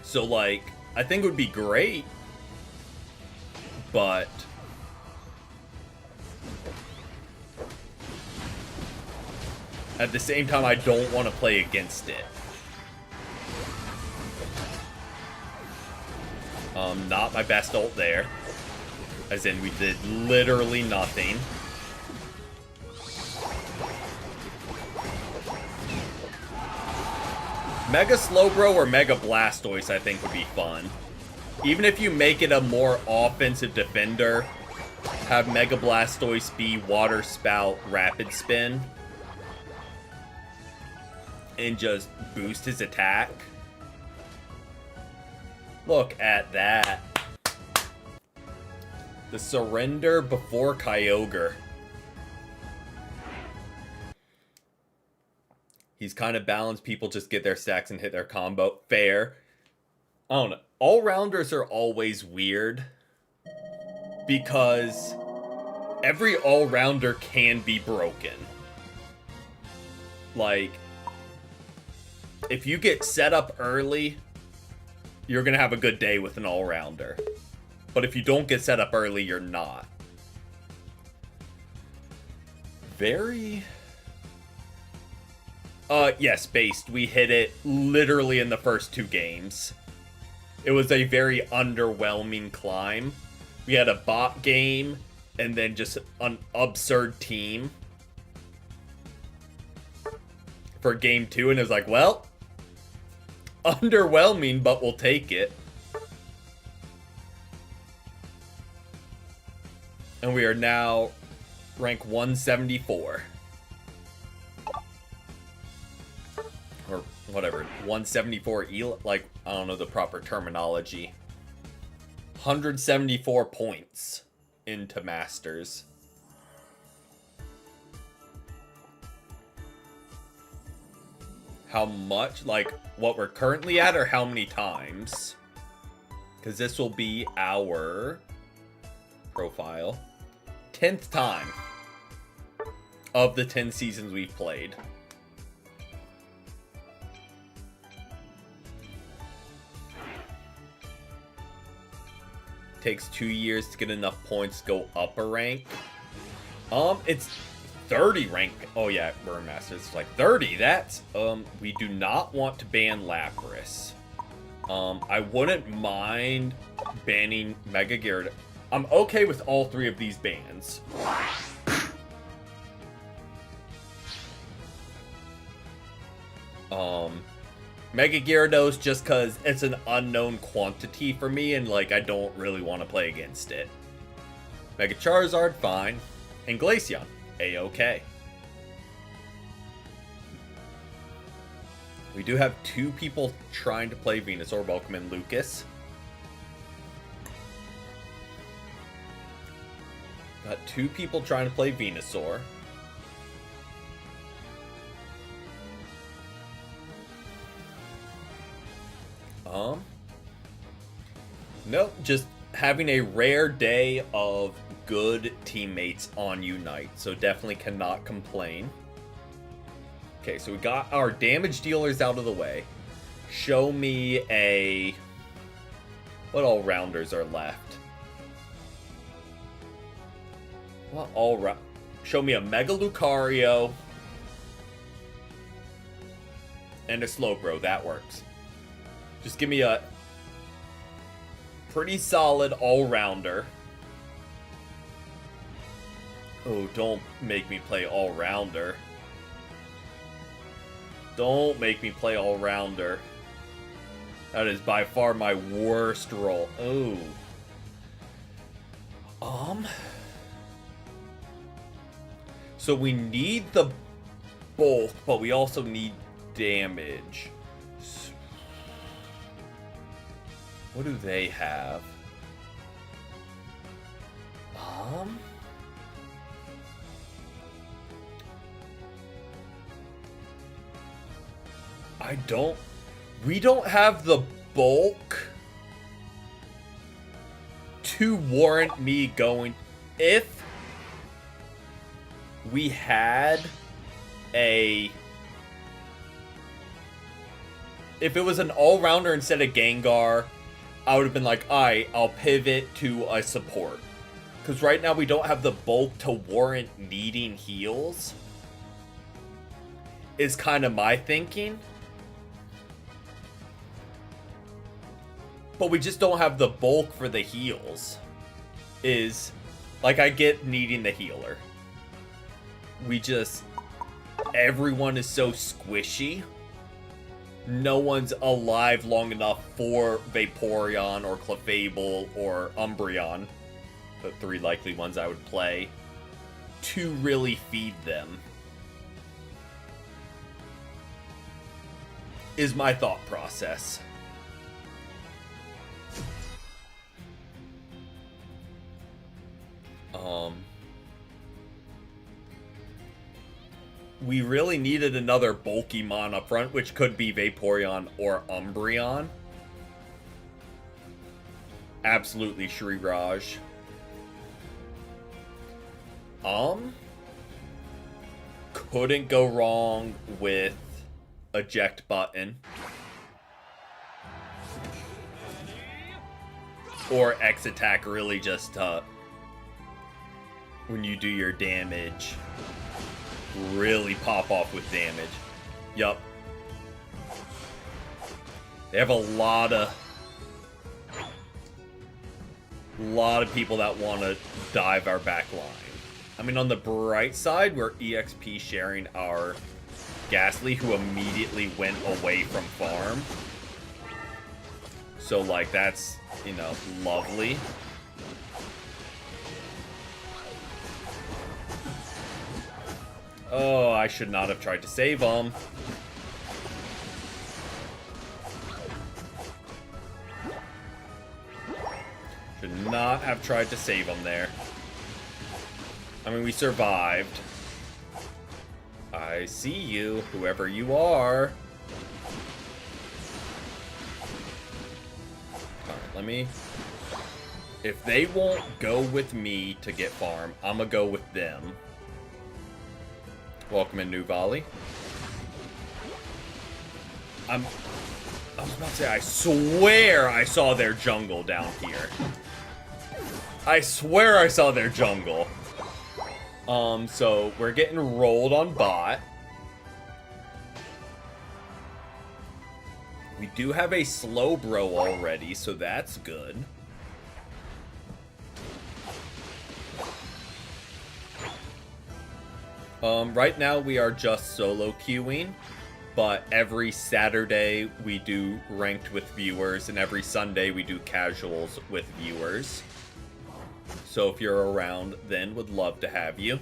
So, like, I think it would be great, but at the same time, I don't want to play against it. Not my best ult there. As in, we did literally nothing. Mega Slowbro or Mega Blastoise, I think, would be fun. Even if you make it a more offensive defender, have Mega Blastoise be Water Spout Rapid Spin. And just boost his attack. Look at that. The surrender before Kyogre. He's kind of balanced. People just get their stacks and hit their combo. Fair. I don't know. All-rounders are always weird. Because every all-rounder can be broken. Like, if you get set up early, you're going to have a good day with an all-rounder. But if you don't get set up early, you're not. Very... yes, based. We hit it literally in the first 2 games. It was a very underwhelming climb. We had a bot game, and then just an absurd team for game 2, and it was like, well, underwhelming, but we'll take it. And we are now rank 174. Or whatever, 174 like, I don't know the proper terminology. 174 points into Masters. How much? Like, what we're currently at, or how many times? because this will be our profile 10th time of the 10 seasons we've played. Takes 2 years to get enough points to go up a rank. It's 30 rank. Oh yeah, Burn Master. It's like 30. That's we do not want to ban Lapras. I wouldn't mind banning Mega Gyarados. I'm okay with all 3 of these bans. Mega Gyarados just because it's an unknown quantity for me and like I don't really want to play against it. Mega Charizard, fine. And Glaceon, A-okay. We do have 2 people trying to play Venusaur. Welcome in, Lucas. Got 2 people trying to play Venusaur. Nope, just having a rare day of good teammates on Unite, so definitely cannot complain. Okay, so we got our damage dealers out of the way. Show me a... What all-rounders are left? What all-round... Show me a Mega Lucario. And a Slowbro, that works. Just give me a pretty solid all-rounder. Oh, don't make me play all-rounder. Don't make me play all-rounder. That is by far my worst role. Oh. So we need the bulk, but we also need damage. What do they have? We don't have the bulk to warrant me going. If we had if it was an all-rounder instead of Gengar, I would have been like, alright, I'll pivot to a support. Because right now we don't have the bulk to warrant needing heals. Is kind of my thinking. But we just don't have the bulk for the heals. Is, like, I get needing the healer. We just, everyone is so squishy. No one's alive long enough for Vaporeon or Clefable or Umbreon, the 3 likely ones I would play, to really feed them. Is my thought process. We really needed another Bulkymon up front, which could be Vaporeon or Umbreon. Absolutely Shriraj. Couldn't go wrong with eject button. Or X attack, really just when you do your damage, really pop off with damage. Yup. They have a lot of people that want to dive our back line. I mean, on the bright side, we're EXP sharing our Ghastly, who immediately went away from farm. So, like, that's, you know, lovely. Oh, I should not have tried to save him. Should not have tried to save him there. I mean, we survived. I see you, whoever you are. Alright, let me. If they won't go with me to get farm, I'm gonna go with them. Welcome in, New Volley. I was about to say, I swear I saw their jungle down here. I swear I saw their jungle. So we're getting rolled on bot. We do have a slow bro already, so that's good. Right now we are just solo queuing, but every Saturday we do ranked with viewers, and every Sunday we do casuals with viewers. So if you're around, then would love to have you.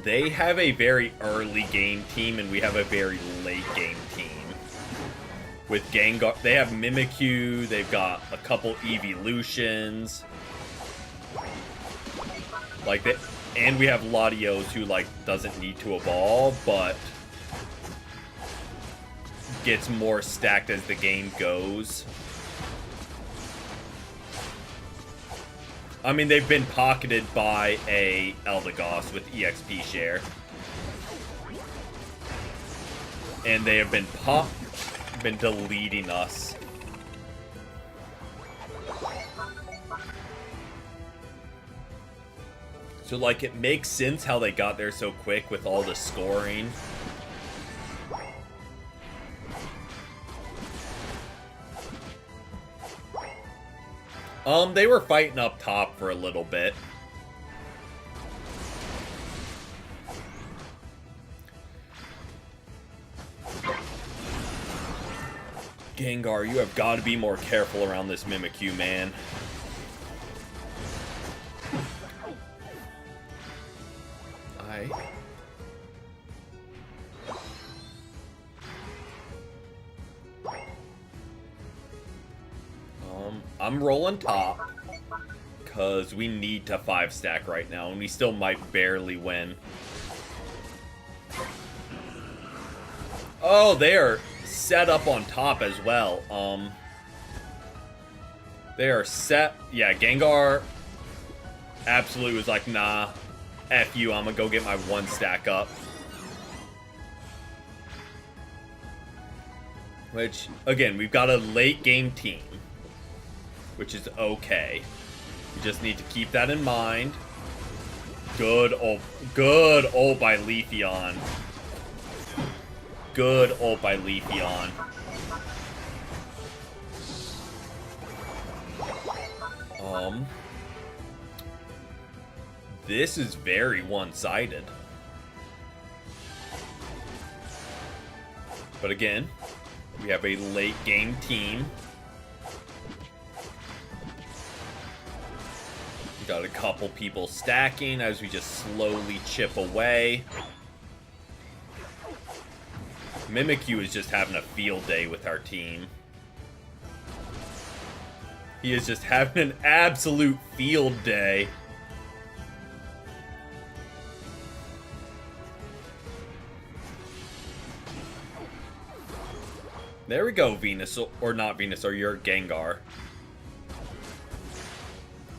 They have a very early game team, and we have a very late game team. With Gengar, they have Mimikyu, they've got a couple evolutions. Like that, and we have Latios who like doesn't need to evolve, but gets more stacked as the game goes. I mean, they've been pocketed by a Eldegoss with EXP share. And they have been deleting us. So, like, it makes sense how they got there so quick with all the scoring. They were fighting up top for a little bit. Gengar, you have got to be more careful around this Mimikyu, man. I'm rolling top because we need to 5-stack right now, and we still might barely win. Oh, they are set up on top as well. They are set. Yeah, Gengar absolutely was like, nah, F you, I'm gonna go get my 1-stack up. Which, again, we've got a late game team, which is okay. We just need to keep that in mind. Good ult by Leafeon. Good ult by Leafeon. This is very one-sided. But again, we have a late game team. We got a couple people stacking as we just slowly chip away. Mimikyu is just having a field day with our team. He is just having an absolute field day. There we go, Venusaur, or not Venusaur, you're Gengar.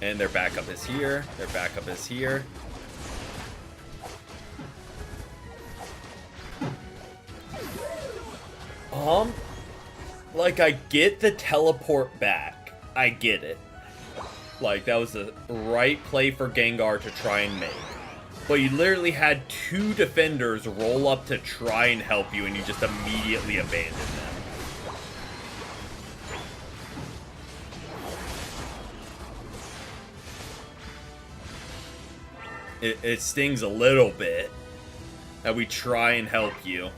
And their backup is here. Their backup is here. Like, I get the teleport back. I get it. Like, that was the right play for Gengar to try and make. But you literally had 2 defenders roll up to try and help you, and you just immediately abandoned them. It stings a little bit that we try and help you.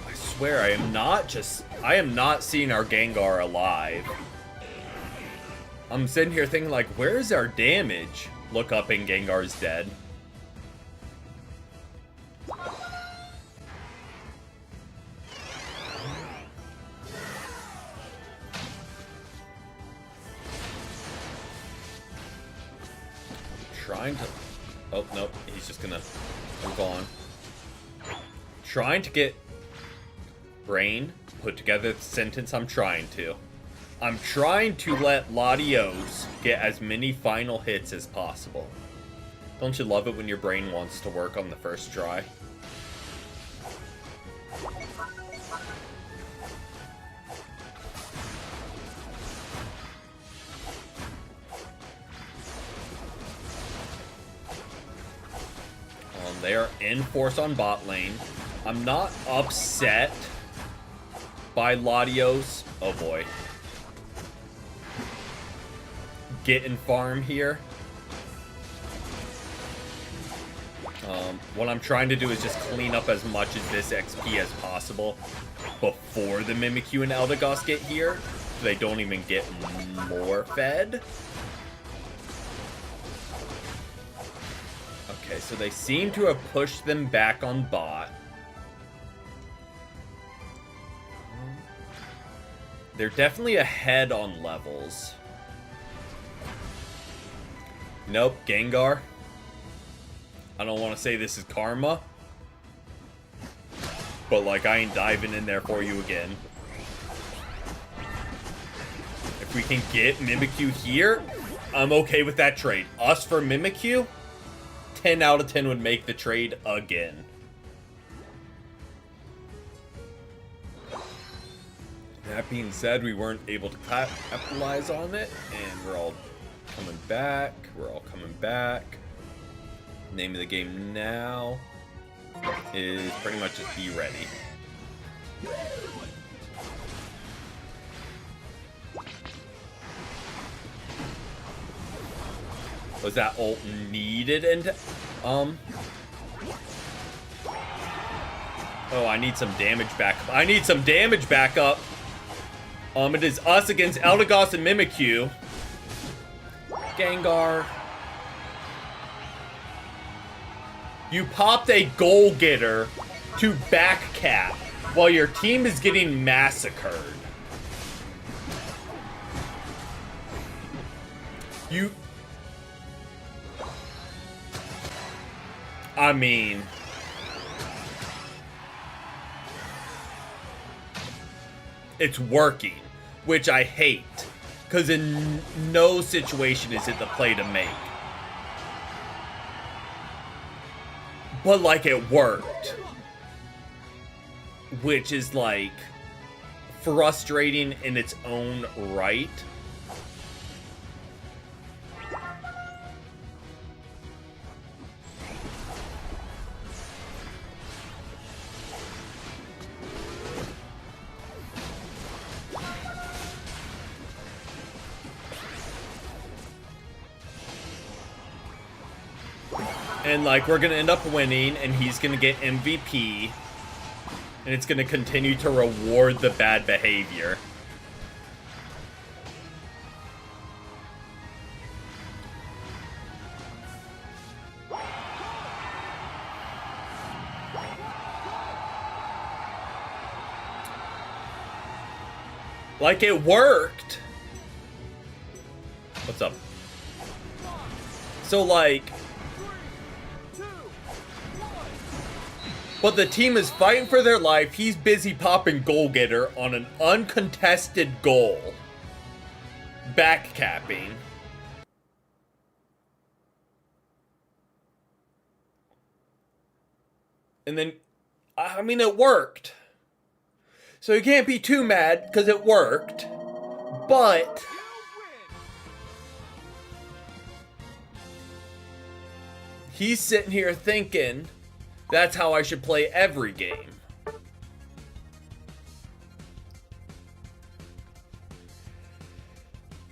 I swear I am not seeing our Gengar alive. I'm sitting here thinking, like, where's our damage? Look up and Gengar's dead. Trying to... Oh, nope. He's just gonna move on. Trying to get... Brain, put together the sentence I'm trying to. I'm trying to let Latios get as many final hits as possible. Don't you love it when your brain wants to work on the first try? They are in force on bot lane. I'm not upset by Latios. Oh boy. Getting farm here. What I'm trying to do is just clean up as much of this XP as possible before the Mimikyu and Eldegoss get here, so they don't even get more fed. Okay, so they seem to have pushed them back on bot. They're definitely ahead on levels. Nope, Gengar. I don't want to say this is karma, but like I ain't diving in there for you again. If we can get Mimikyu here, I'm okay with that trade. Us for Mimikyu, 10 out of 10 would make the trade again. That being said, we weren't able to capitalize on it, and we're all coming back. We're all coming back. Name of the game now is pretty much just be ready. Was that ult needed? And oh, I need some damage back. I need some damage back up. It is us against Eldegoss and Mimikyu. Gengar. You popped a goal getter to back cap while your team is getting massacred. I mean... It's working, which I hate. Because in no situation is it the play to make. But, like, it worked. Which is, like, frustrating in its own right. And, like, we're going to end up winning, and he's going to get MVP. And it's going to continue to reward the bad behavior. Like, it worked. What's up? So, like... But the team is fighting for their life. He's busy popping goal getter on an uncontested goal. Backcapping. And then, I mean, it worked. So you can't be too mad because it worked. But... he's sitting here thinking... that's how I should play every game.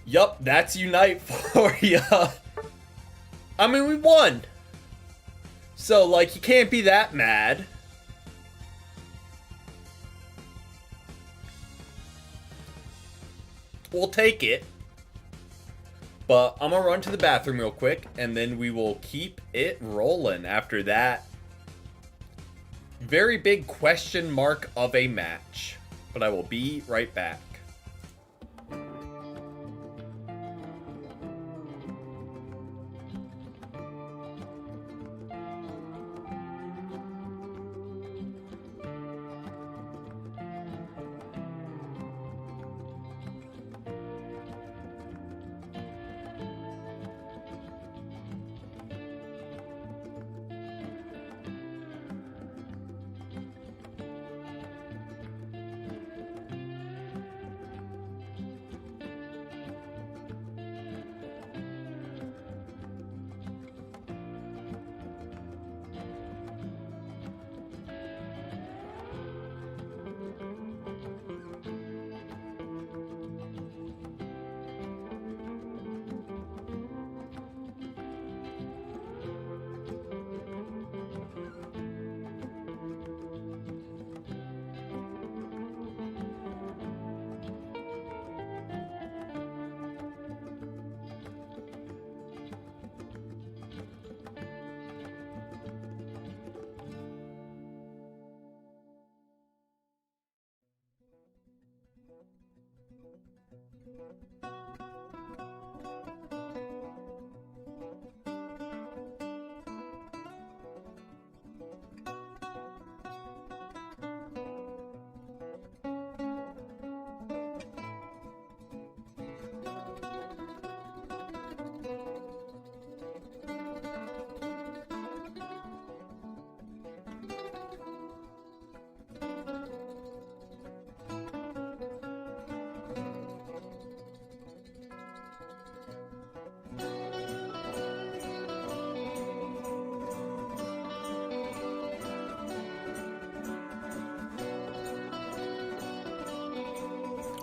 Yup, that's Unite for ya. I mean, we won. So, like, you can't be that mad. We'll take it. But I'm gonna run to the bathroom real quick, and then we will keep it rolling after that very big question mark of a match. But I will be right back.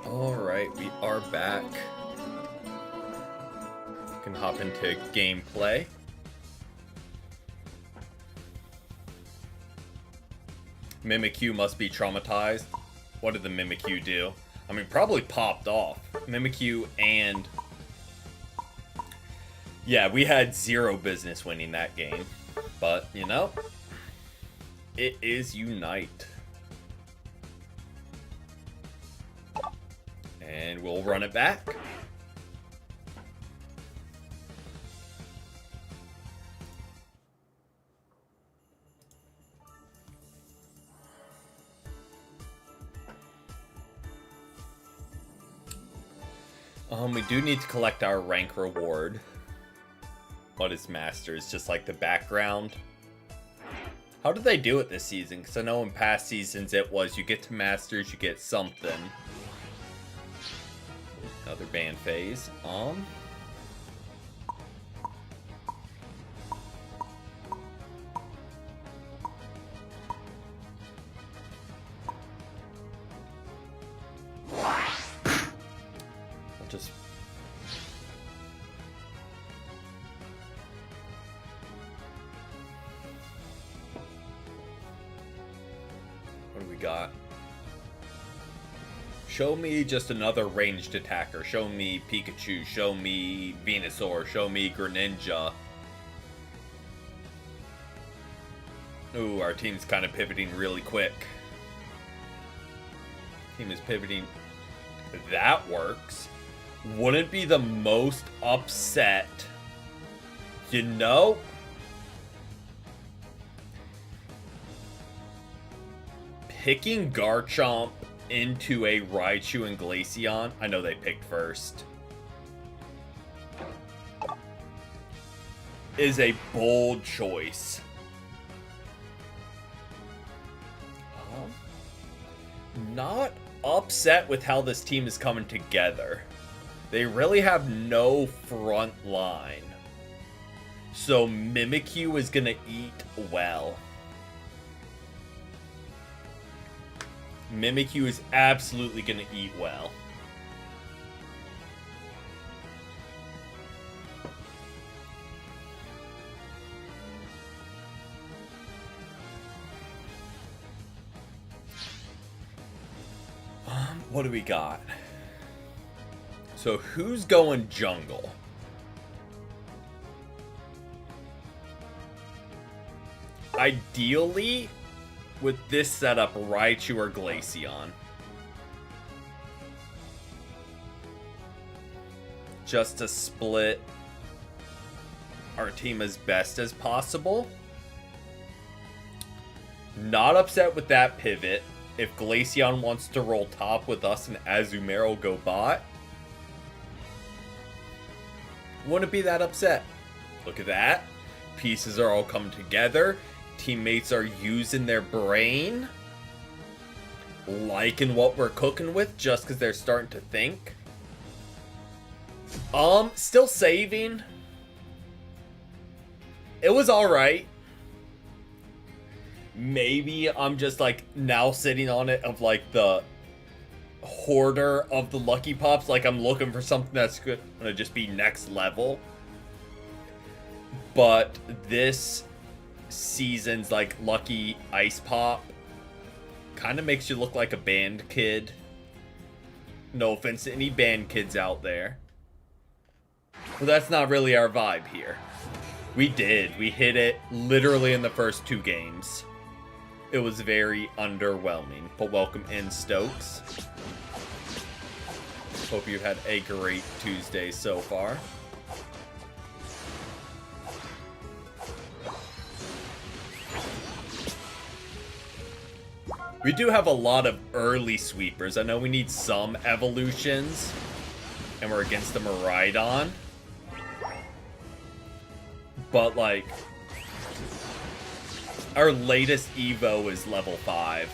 Alright, we are back. Can hop into gameplay. Mimikyu must be traumatized. What did the Mimikyu do? I mean, probably popped off. Mimikyu and... yeah, we had zero business winning that game. But, you know, it is Unite. And we'll run it back. We do need to collect our rank reward. What is Masters? Just like the background? How did they do it this season? Because I know in past seasons it was you get to Masters, you get something. Another band phase. Just what do we got? Show me just another ranged attacker. Show me Pikachu. Show me Venusaur. Show me Greninja. Ooh, our team's kind of pivoting really quick. Team is pivoting. That works. Wouldn't be the most upset. You know? Picking Garchomp into a Raichu and Glaceon. I know they picked first. Is a bold choice. Not upset with how this team is coming together. They really have no front line. So Mimikyu is gonna eat well. Mimikyu is absolutely gonna eat well. What do we got? So who's going jungle? ideally, with this setup, Raichu or Glaceon. Just to split our team as best as possible. Not upset with that pivot. If Glaceon wants to roll top with us and Azumarill go bot, wouldn't be that upset. Look at that. Pieces are all coming together. Teammates are using their brain. Liking what we're cooking with just because they're starting to think. Still saving. It was alright. Maybe I'm just like now sitting on it of like the hoarder of the Lucky Pops. Like I'm looking for something that's gonna just be next level. But this season's like Lucky Ice Pop kind of makes you look like a band kid. No offense to any band kids out there. Well, that's not really our vibe here. We hit it literally in the first 2 games. It was very underwhelming. But welcome in, Stokes. Hope you've had a great Tuesday so far. We do have a lot of early sweepers. I know we need some evolutions. And we're against the Miraidon. But, like, our latest Evo is level 5.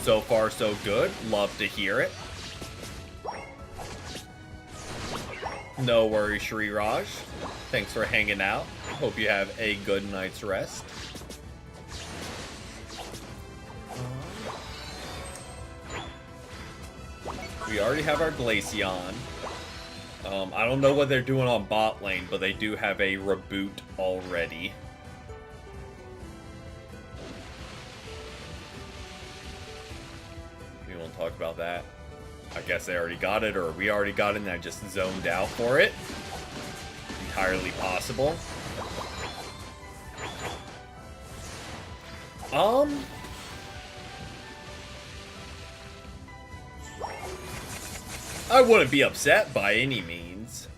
So far, so good. Love to hear it. No worries, Shriraj. Thanks for hanging out. Hope you have a good night's rest. We already have our Glaceon. I don't know what they're doing on bot lane, but they do have a reboot already. You want to talk about that? I guess they already got it, or we already got it and I just zoned out for it. Entirely possible. I wouldn't be upset by any means.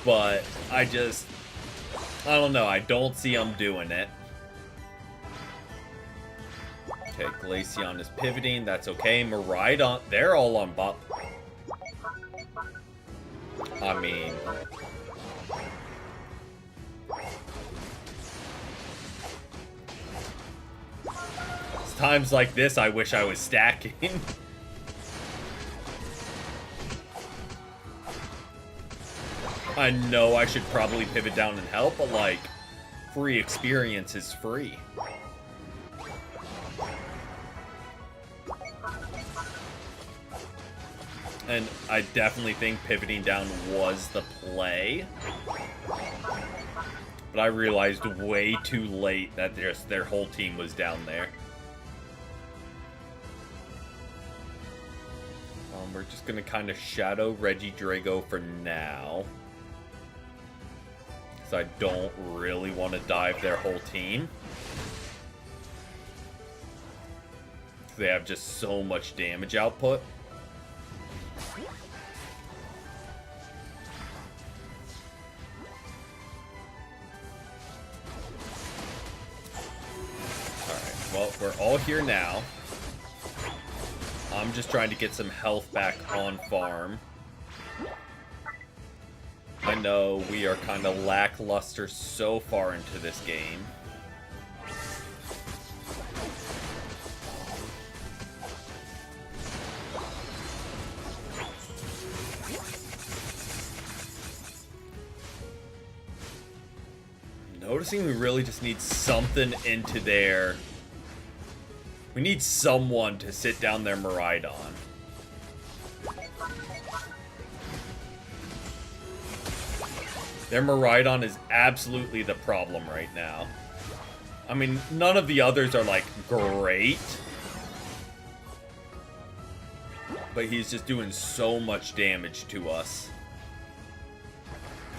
But I don't know. I don't see them doing it. Okay, Glaceon is pivoting. That's okay. Miraidon, they're all on bot. I mean... it's times like this I wish I was stacking. I know I should probably pivot down and help, but like, free experience is free. And I definitely think pivoting down was the play. But I realized way too late that their whole team was down there. We're just going to kind of shadow Regidrago for now. I don't really want to dive their whole team. They have just so much damage output. Alright, well, we're all here now. I'm just trying to get some health back on farm. I know we are kind of lackluster so far into this game. I'm noticing we really just need something into there. We need someone to sit down their Miraidon. Their Miraidon is absolutely the problem right now. I mean, none of the others are, like, great. But he's just doing so much damage to us.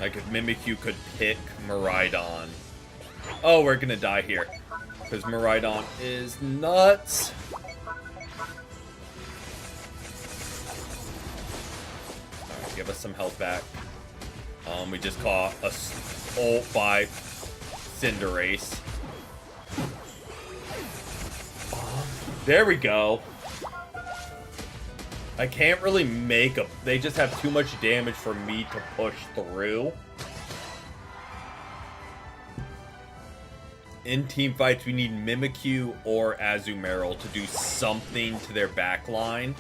Like if Mimikyu could pick Miraidon. Oh, we're gonna die here. Because Miraidon is nuts. Alright, give us some health back. We just caught a ult by Cinderace. There we go. I can't really make a... They just have too much damage for me to push through. In team fights, we need Mimikyu or Azumarill to do something to their backline.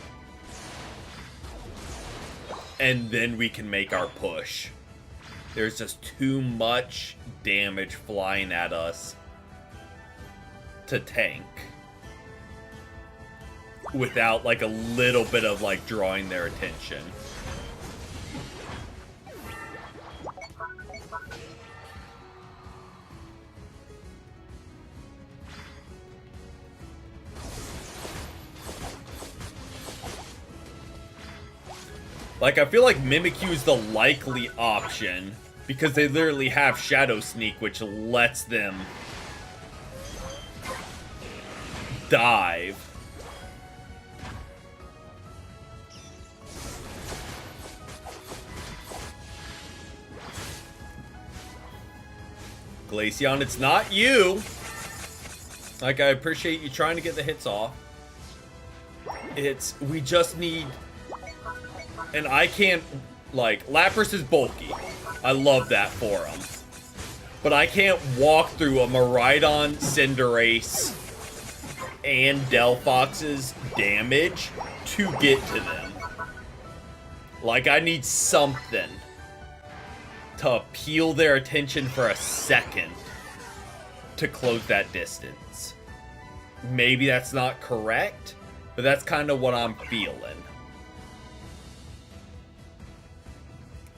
And then we can make our push. There's just too much damage flying at us to tank. Without like a little bit of like drawing their attention. Like, I feel like Mimikyu is the likely option because they literally have Shadow Sneak, which lets them dive. Glaceon, it's not you. Like, I appreciate you trying to get the hits off. We just need... And I can't, like, Lapras is bulky. I love that for him. But I can't walk through a Miraidon, Cinderace, and Delphox's damage to get to them. Like, I need something to appeal their attention for a second to close that distance. Maybe that's not correct, but that's kind of what I'm feeling.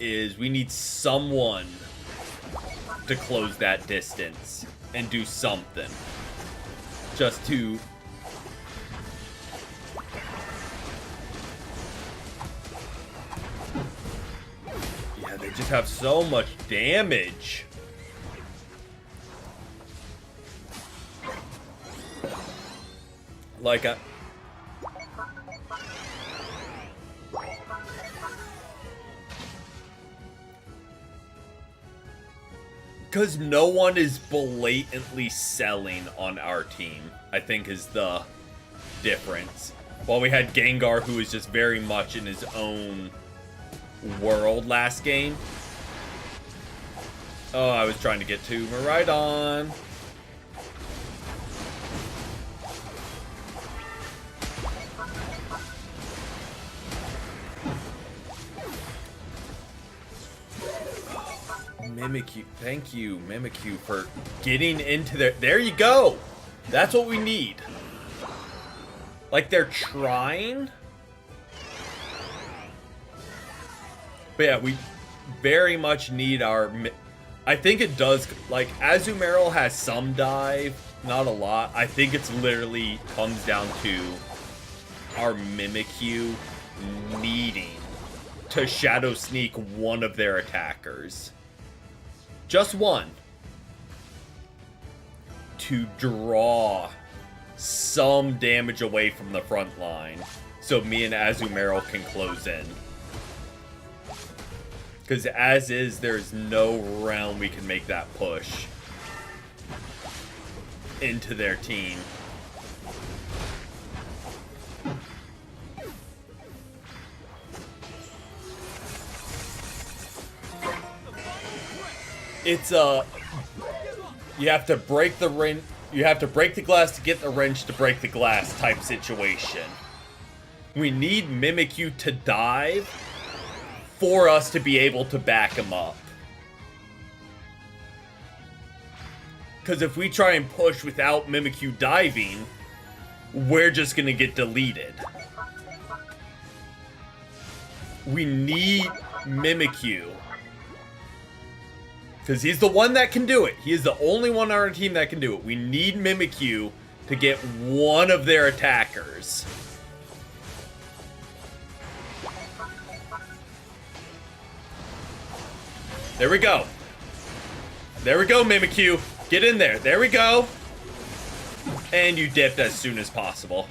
Is we need someone to close that distance and do something. Just to... Yeah, they just have so much damage. Like a... Because no one is blatantly selling on our team, I think is the difference. While we had Gengar, who was just very much in his own world last game. Oh, I was trying to get to Miraidon. Mimikyu, thank you, Mimikyu, for getting into their... There you go! That's what we need. Like, they're trying. But yeah, we very much need our... I think it does... Like, Azumarill has some dive, not a lot. I think it's literally comes down to our Mimikyu needing to Shadow Sneak one of their attackers. Just one. To draw some damage away from the front line. So me and Azumarill can close in. Because as is, there's no realm we can make that push into their team. It's you have to break the wrench. You have to break the glass to get the wrench to break the glass type situation. We need Mimikyu to dive for us to be able to back him up. Because if we try and push without Mimikyu diving, we're just gonna get deleted. We need Mimikyu. Because he's the one that can do it. He is the only one on our team that can do it. We need Mimikyu to get one of their attackers. There we go. There we go, Mimikyu. Get in there. There we go. And you dipped as soon as possible.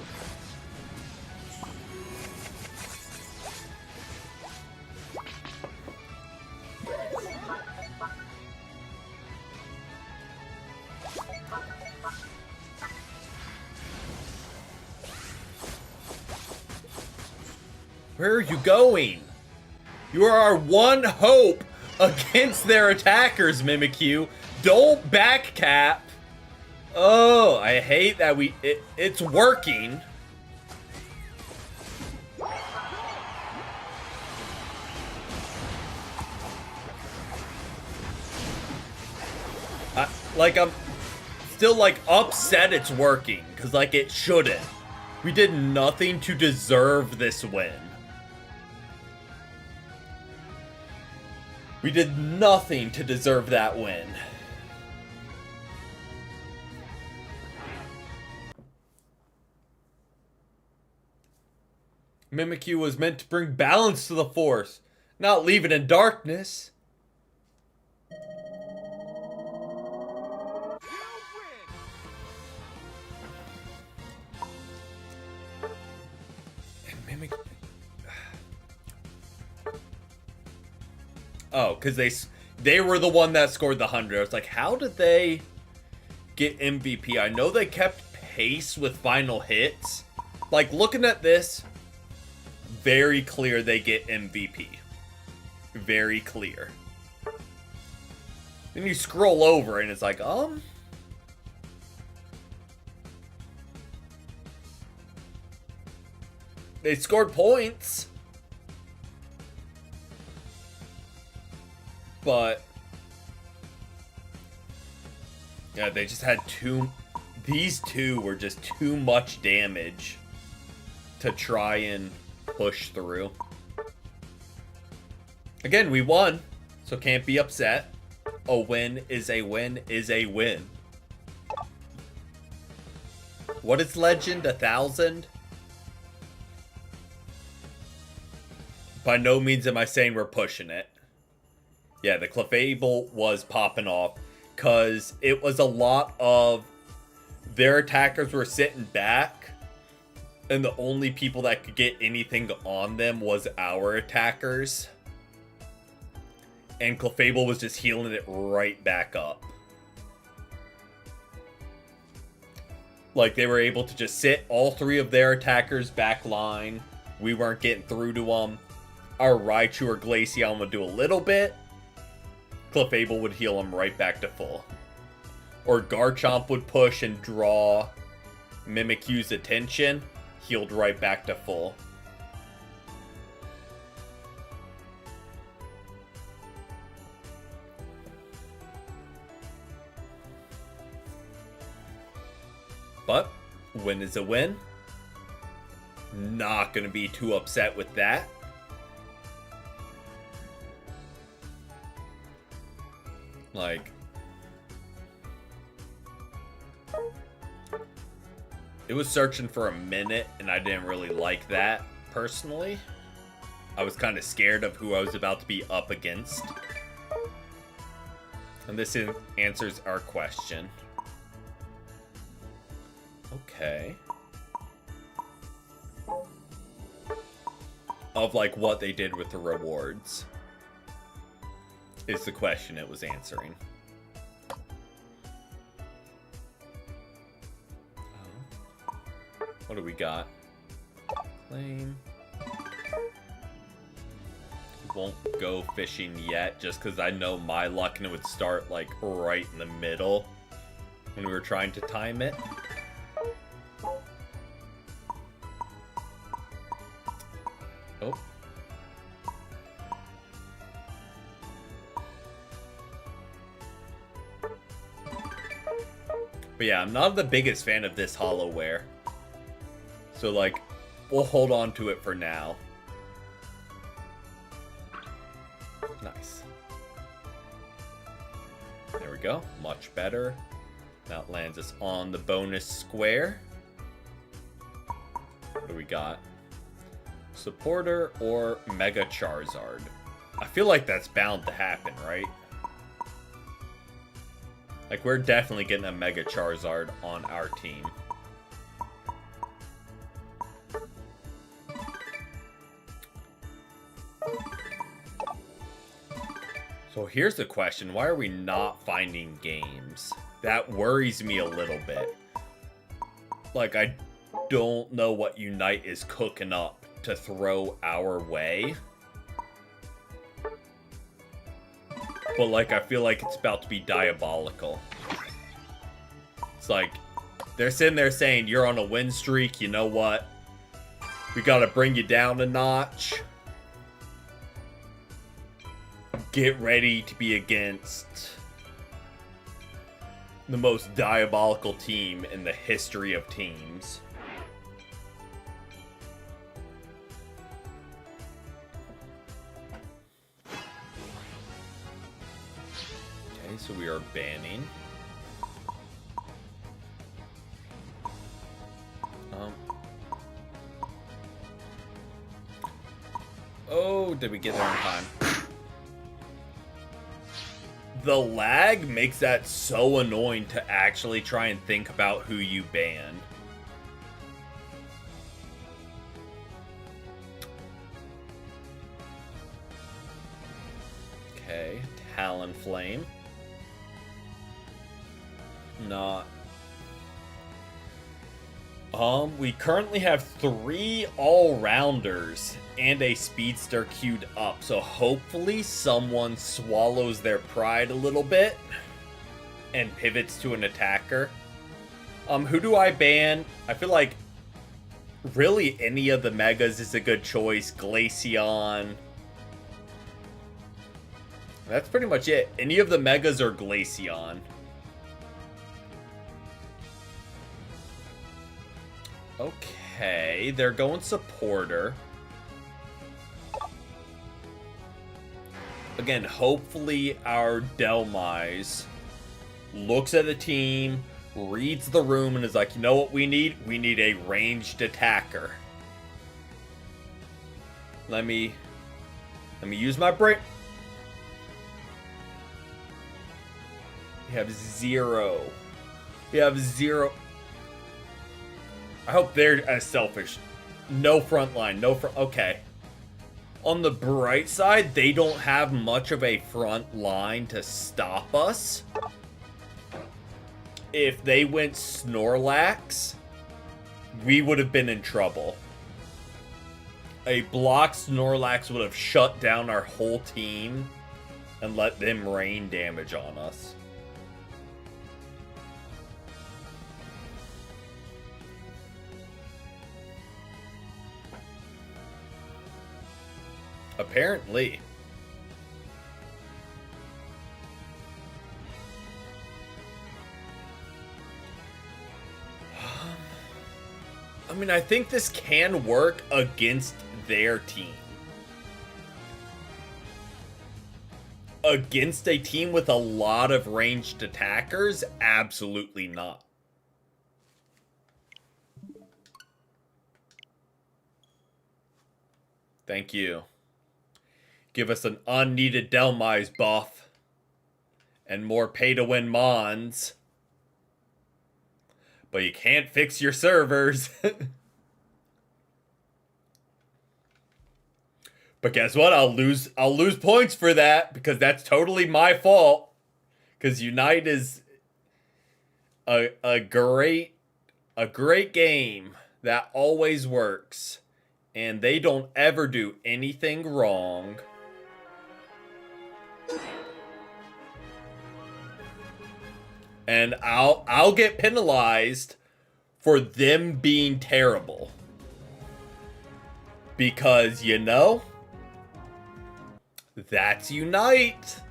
Where are you going? You are our one hope against their attackers, Mimikyu. Don't backcap. Oh, I hate that it's working. I'm still like upset it's working, because like it shouldn't. We did nothing to deserve this win. We did nothing to deserve that win. Mimikyu was meant to bring balance to the Force, not leave it in darkness. And Mimikyu... Oh, because they were the one that scored the 100. I was like, how did they get MVP? I know they kept pace with final hits. Like, looking at this, very clear they get MVP. Very clear. Then you scroll over and it's like, they scored points. But yeah, they just had these two were just too much damage to try and push through. Again, we won, so can't be upset. A win is a win is a win. What is Legend? 1,000? By no means am I saying we're pushing it. Yeah, the Clefable was popping off because it was a lot of their attackers were sitting back and the only people that could get anything on them was our attackers. And Clefable was just healing it right back up. Like, they were able to just sit all three of their attackers back line. We weren't getting through to them. Our Raichu or Glaceon would do a little bit. Clefable would heal him right back to full. Or Garchomp would push and draw Mimikyu's attention. Healed right back to full. But, win is a win. Not gonna be too upset with that. Like, it was searching for a minute, and I didn't really like that, personally. I was kind of scared of who I was about to be up against. And this answers our question. Okay. Of, like, what they did with the rewards is the question it was answering. What do we got? Claim. Won't go fishing yet, just because I know my luck and it would start, like, right in the middle when we were trying to time it. Oh. But yeah, I'm not the biggest fan of this Hollowware. So, like, we'll hold on to it for now. Nice. There we go. Much better. That lands us on the bonus square. What do we got? Supporter or Mega Charizard? I feel like that's bound to happen, right? Like, we're definitely getting a Mega Charizard on our team. So here's the question. Why are we not finding games? That worries me a little bit. Like, I don't know what Unite is cooking up to throw our way. But, like, I feel like it's about to be diabolical. It's like, they're sitting there saying, you're on a win streak, you know what? We gotta bring you down a notch. Get ready to be against the most diabolical team in the history of teams. Okay, so we are banning. Oh, did we get there in time? The lag makes that so annoying to actually try and think about who you ban. Okay, Talonflame. Not. We currently have 3 all-rounders and a speedster queued up, so hopefully someone swallows their pride a little bit and pivots to an attacker. Who do I ban? I feel like really any of the megas is a good choice. Glaceon. That's pretty much it. Any of the megas or Glaceon. Okay, they're going supporter. Again, hopefully our Dhelmise looks at the team, reads the room, and is like, you know what we need? We need a ranged attacker. Let me use my brain. We have 0. We have 0. I hope they're as selfish. No front line, no front. Okay. On the bright side, they don't have much of a front line to stop us. If they went Snorlax, we would have been in trouble. A blocked Snorlax would have shut down our whole team and let them rain damage on us. Apparently. I mean, I think this can work against their team. Against a team with a lot of ranged attackers, absolutely not. Thank you. Give us an unneeded Dhelmise buff. And more pay-to-win Mons. But you can't fix your servers. But guess what? I'll lose points for that. Because that's totally my fault. Because Unite is a great game that always works. And they don't ever do anything wrong. And I'll get penalized for them being terrible. Because, you know, that's Unite.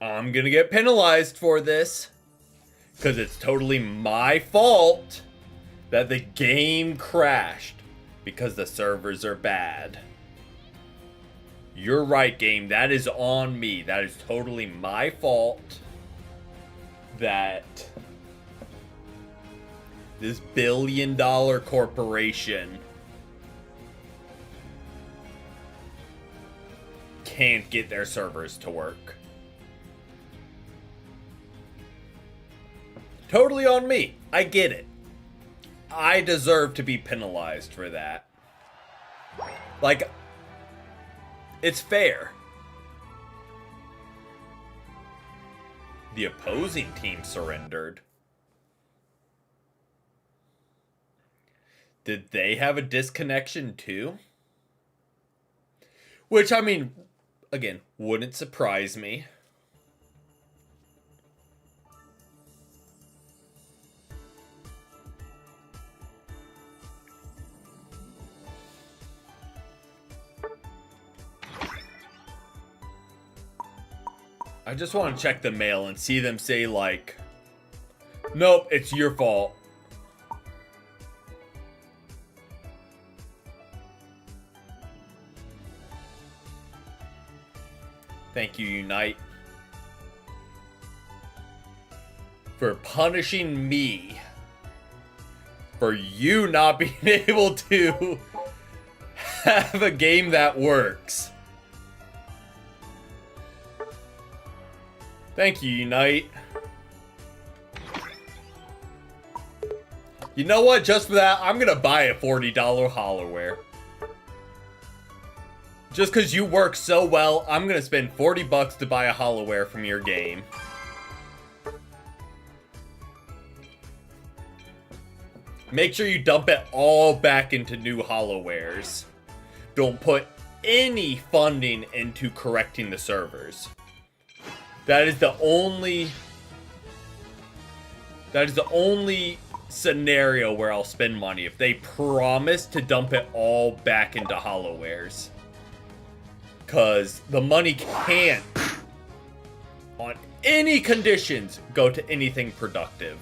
I'm gonna get penalized for this. Because it's totally my fault that the game crashed. Because the servers are bad. You're right, game. That is on me. That is totally my fault. That This billion-dollar corporation can't get their servers to work. Totally on me. I get it. I deserve to be penalized for that. Like, it's fair. The opposing team surrendered. Did they have a disconnection too? Which, I mean, again, wouldn't surprise me. I just want to check the mail and see them say, like, nope, it's your fault. Thank you, Unite, for punishing me for you not being able to have a game that works. Thank you, Unite. You know what? Just for that, I'm gonna buy a $40 Hollowware. Just because you work so well, I'm gonna spend 40 bucks to buy a Hollowware from your game. Make sure you dump it all back into new Hollowares. Don't put any funding into correcting the servers. That is the only scenario where I'll spend money, if they promise to dump it all back into Hollowares. Because the money can't, on any conditions, go to anything productive.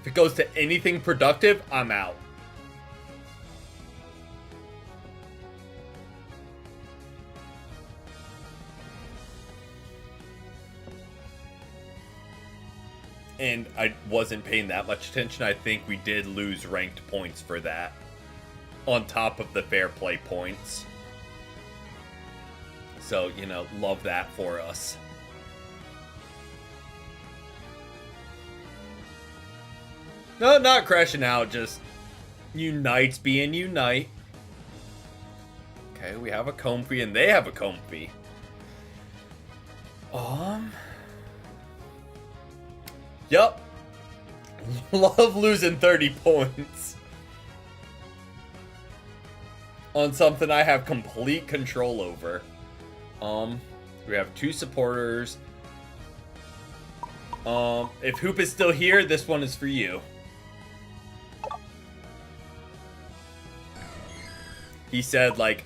If it goes to anything productive, I'm out. And I wasn't paying that much attention. I think we did lose ranked points for that, on top of the fair play points. So, you know, love that for us. No, not crashing out, just Unite's being Unite. Okay, we have a Comfy and they have a Comfy. Yup. Love losing 30 points on something I have complete control over. We have two supporters. If Hoop is still here, this one is for you. He said, like,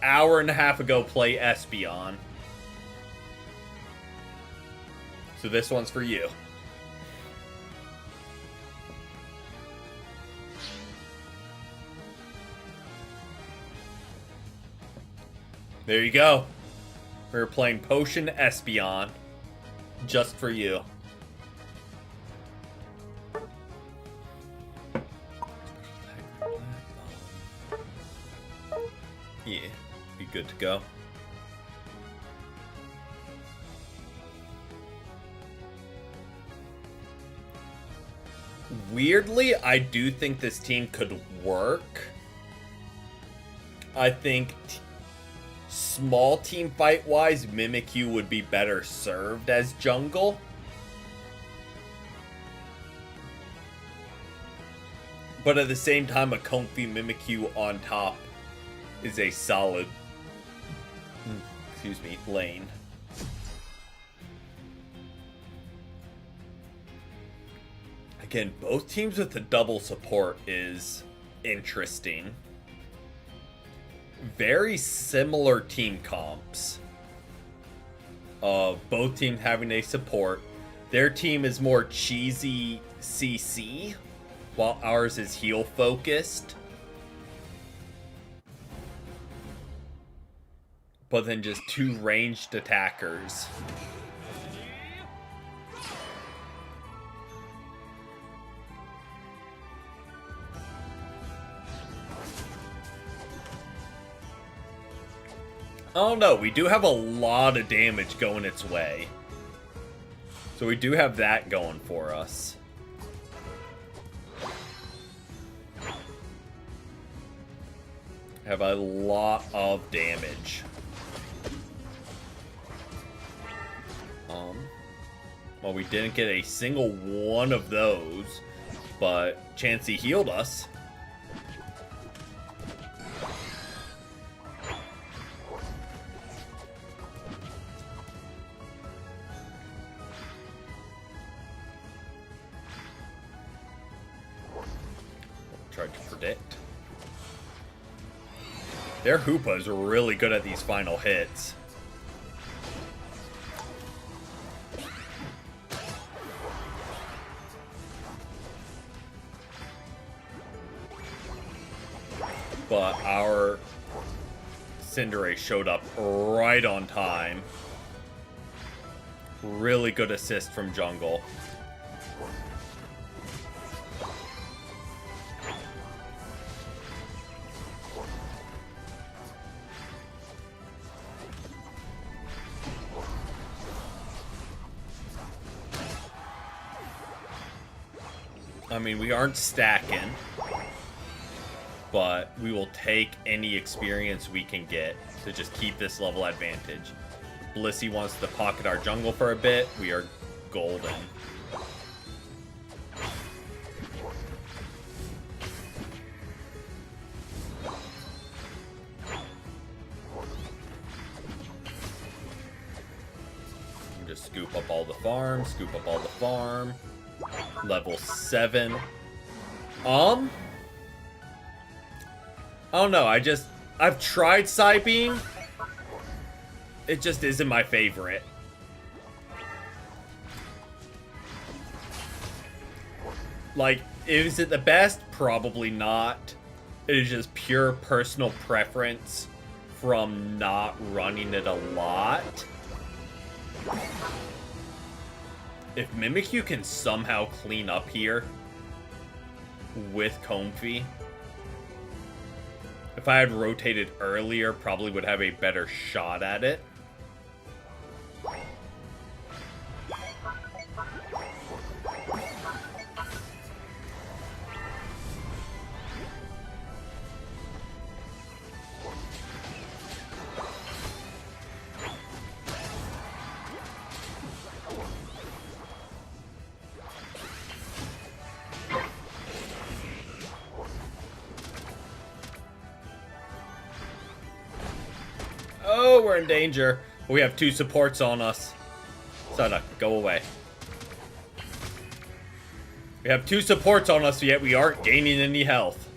hour and a half ago, play Espeon. So this one's for you. There you go. We're playing Potion Espeon. Just for you. Yeah, be good to go. Weirdly, I do think this team could work. I think small team fight-wise, Mimikyu would be better served as jungle. But at the same time, a Comfy Mimikyu on top is a solid, lane. Again, both teams with the double support is interesting. Very similar team comps. Both teams having a support. Their team is more cheesy CC, while ours is heal focused. But then just two ranged attackers. Oh no, we do have a lot of damage going its way. So we do have that going for us. Have a lot of damage. Well, we didn't get a single one of those, but Chansey healed us. Tried to predict. Their Hoopas are really good at these final hits. But our Cinderace showed up right on time. Really good assist from Jungle. I mean, we aren't stacking, but we will take any experience we can get to just keep this level advantage. Blissey wants to pocket our jungle for a bit. We are golden. Just scoop up all the farm, scoop up all the farm. Level 7. I don't know, I've tried Psybeam. It just isn't my favorite. Like, is it the best? Probably not. It is just pure personal preference from not running it a lot. If Mimikyu can somehow clean up here with Comfey, if I had rotated earlier, probably would have a better shot at it. Oh, we're in danger. We have 2 supports on us. Psyduck, go away. We have 2 supports on us, yet we aren't gaining any health.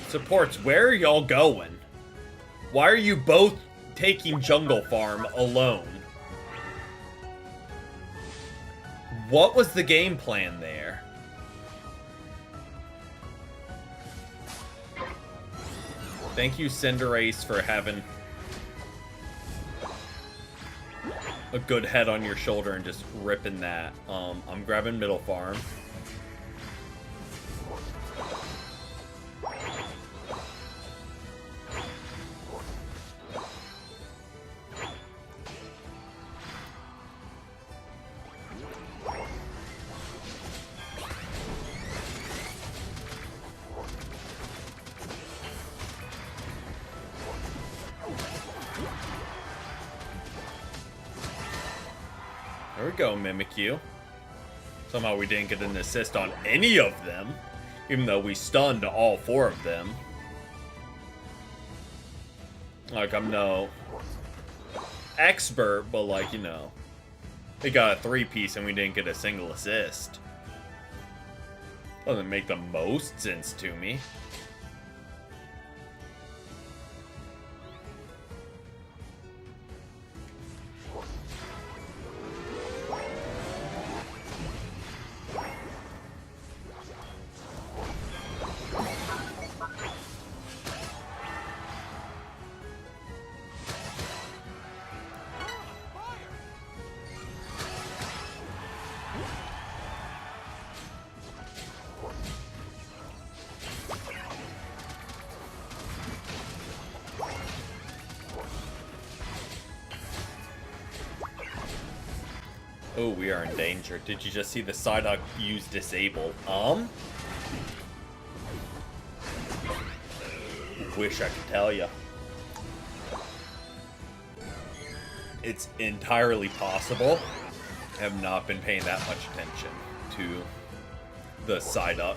Supports, where are y'all going? Why are you both taking jungle farm alone? What was the game plan there? Thank you, Cinderace, for having a good head on your shoulder and just ripping that. I'm grabbing middle farm. There we go, Mimikyu. Somehow we didn't get an assist on any of them, even though we stunned all 4 of them. Like, I'm no expert, but like, you know, they got a 3-piece and we didn't get a single assist. Doesn't make the most sense to me. Oh, we are in danger. Did you just see the Psyduck use disable? Wish I could tell you. It's entirely possible. I have not been paying that much attention to the Psyduck.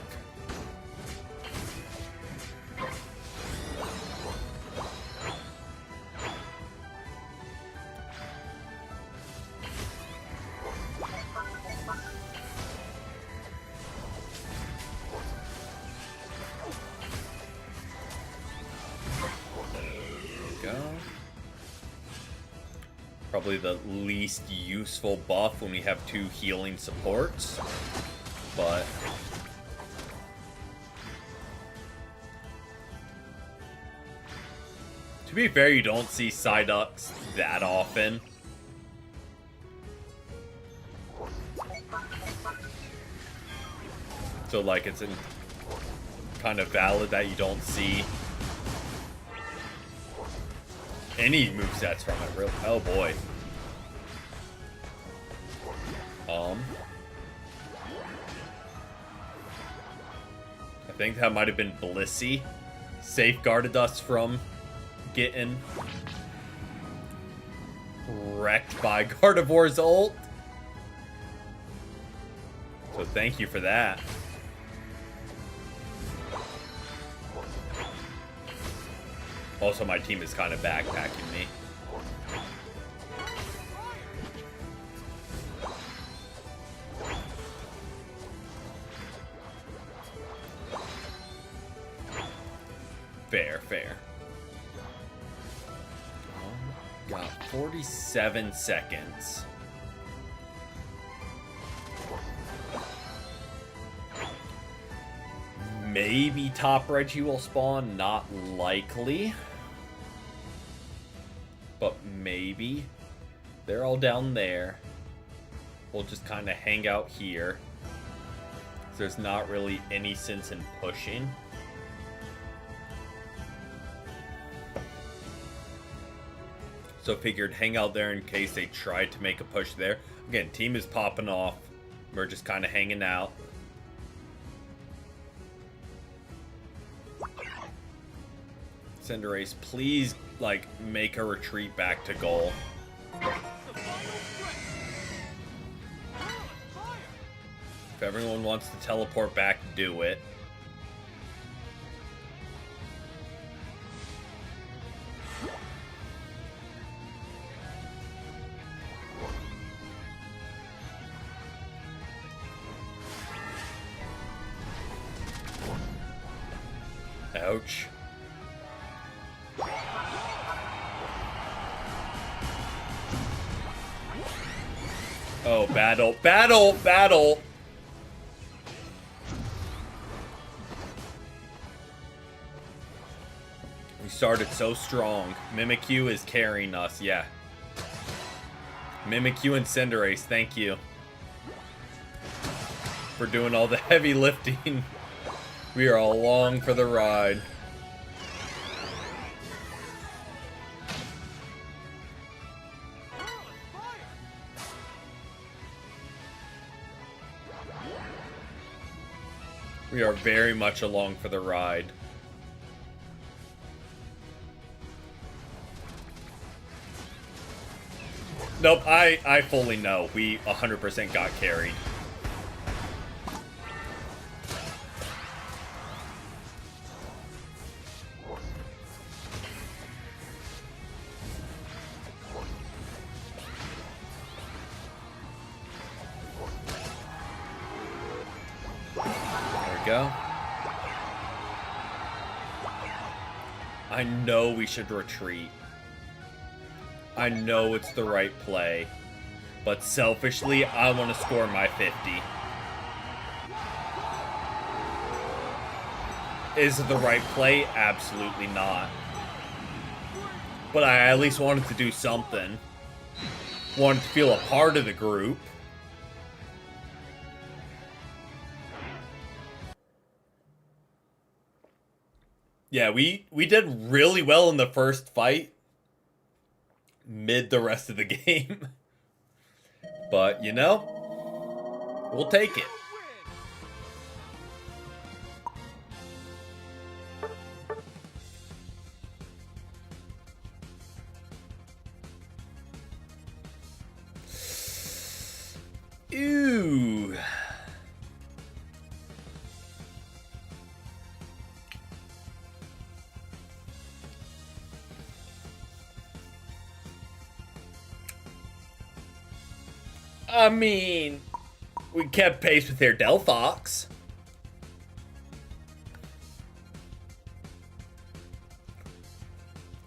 Probably the least useful buff when we have 2 healing supports, but to be fair, you don't see Psyducks that often. So like it's kind of valid that you don't see any movesets from it, really. Oh boy. I think that might have been Blissey. Safeguarded us from getting wrecked by Gardevoir's ult. So thank you for that. Also, my team is kind of backpacking me. Fair, fair. Got 47 seconds. Maybe top Reggie will spawn, not likely. But maybe. They're all down there. We'll just kind of hang out here. There's not really any sense in pushing. So figured hang out there in case they tried to make a push there. Again, team is popping off. We're just kind of hanging out. Cinderace, please, like, make a retreat back to goal. If everyone wants to teleport back, do it. Ouch. Oh, battle, battle, battle! We started so strong. Mimikyu is carrying us, yeah. Mimikyu and Cinderace, thank you. For doing all the heavy lifting. We are along for the ride. We are very much along for the ride. Nope, I fully know. We 100% got carried. Go. I know we should retreat. I know it's the right play. But selfishly, I want to score my 50. Is it the right play? Absolutely not. But I at least wanted to do something. Wanted to feel a part of the group. Yeah, we did really well in the first fight. Mid the rest of the game. But, you know, we'll take it. Ooh. I mean, we kept pace with their Delphox.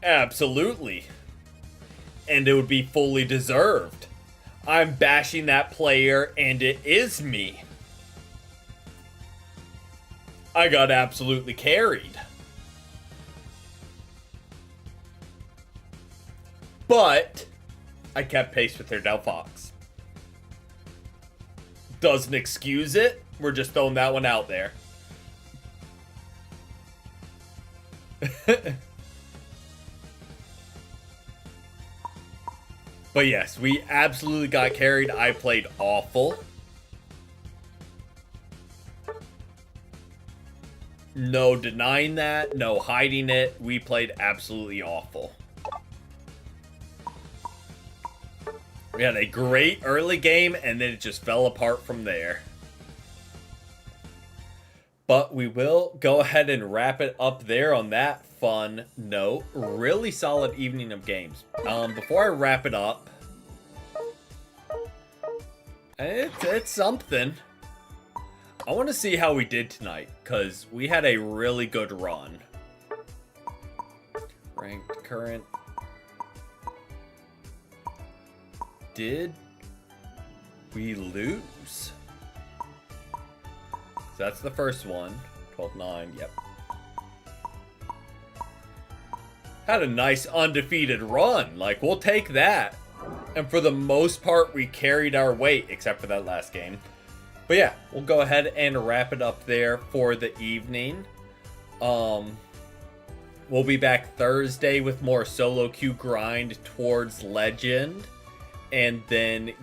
Absolutely. And it would be fully deserved. I'm bashing that player, and it is me. I got absolutely carried. But I kept pace with their Delphox. Doesn't excuse it. We're just throwing that one out there. But yes, we absolutely got carried. I played awful. No denying that. No hiding it. We played absolutely awful. We had a great early game, and then it just fell apart from there. But we will go ahead and wrap it up there on that fun note. Really solid evening of games. Before I wrap it up, it's something. I want to see how we did tonight, because we had a really good run. Ranked current. Did we lose? So that's the first one. 12-9, yep. Had a nice undefeated run. Like, we'll take that. And for the most part, we carried our weight, except for that last game. But yeah, we'll go ahead and wrap it up there for the evening. We'll be back Thursday with more solo queue grind towards Legend. And then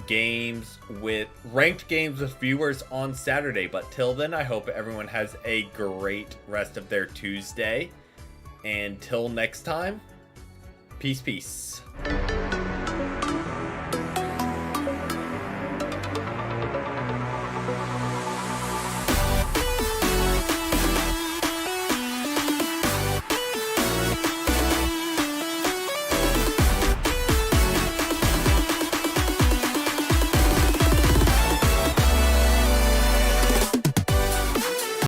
ranked games with viewers on Saturday. But till then, I hope everyone has a great rest of their Tuesday. And till next time, peace.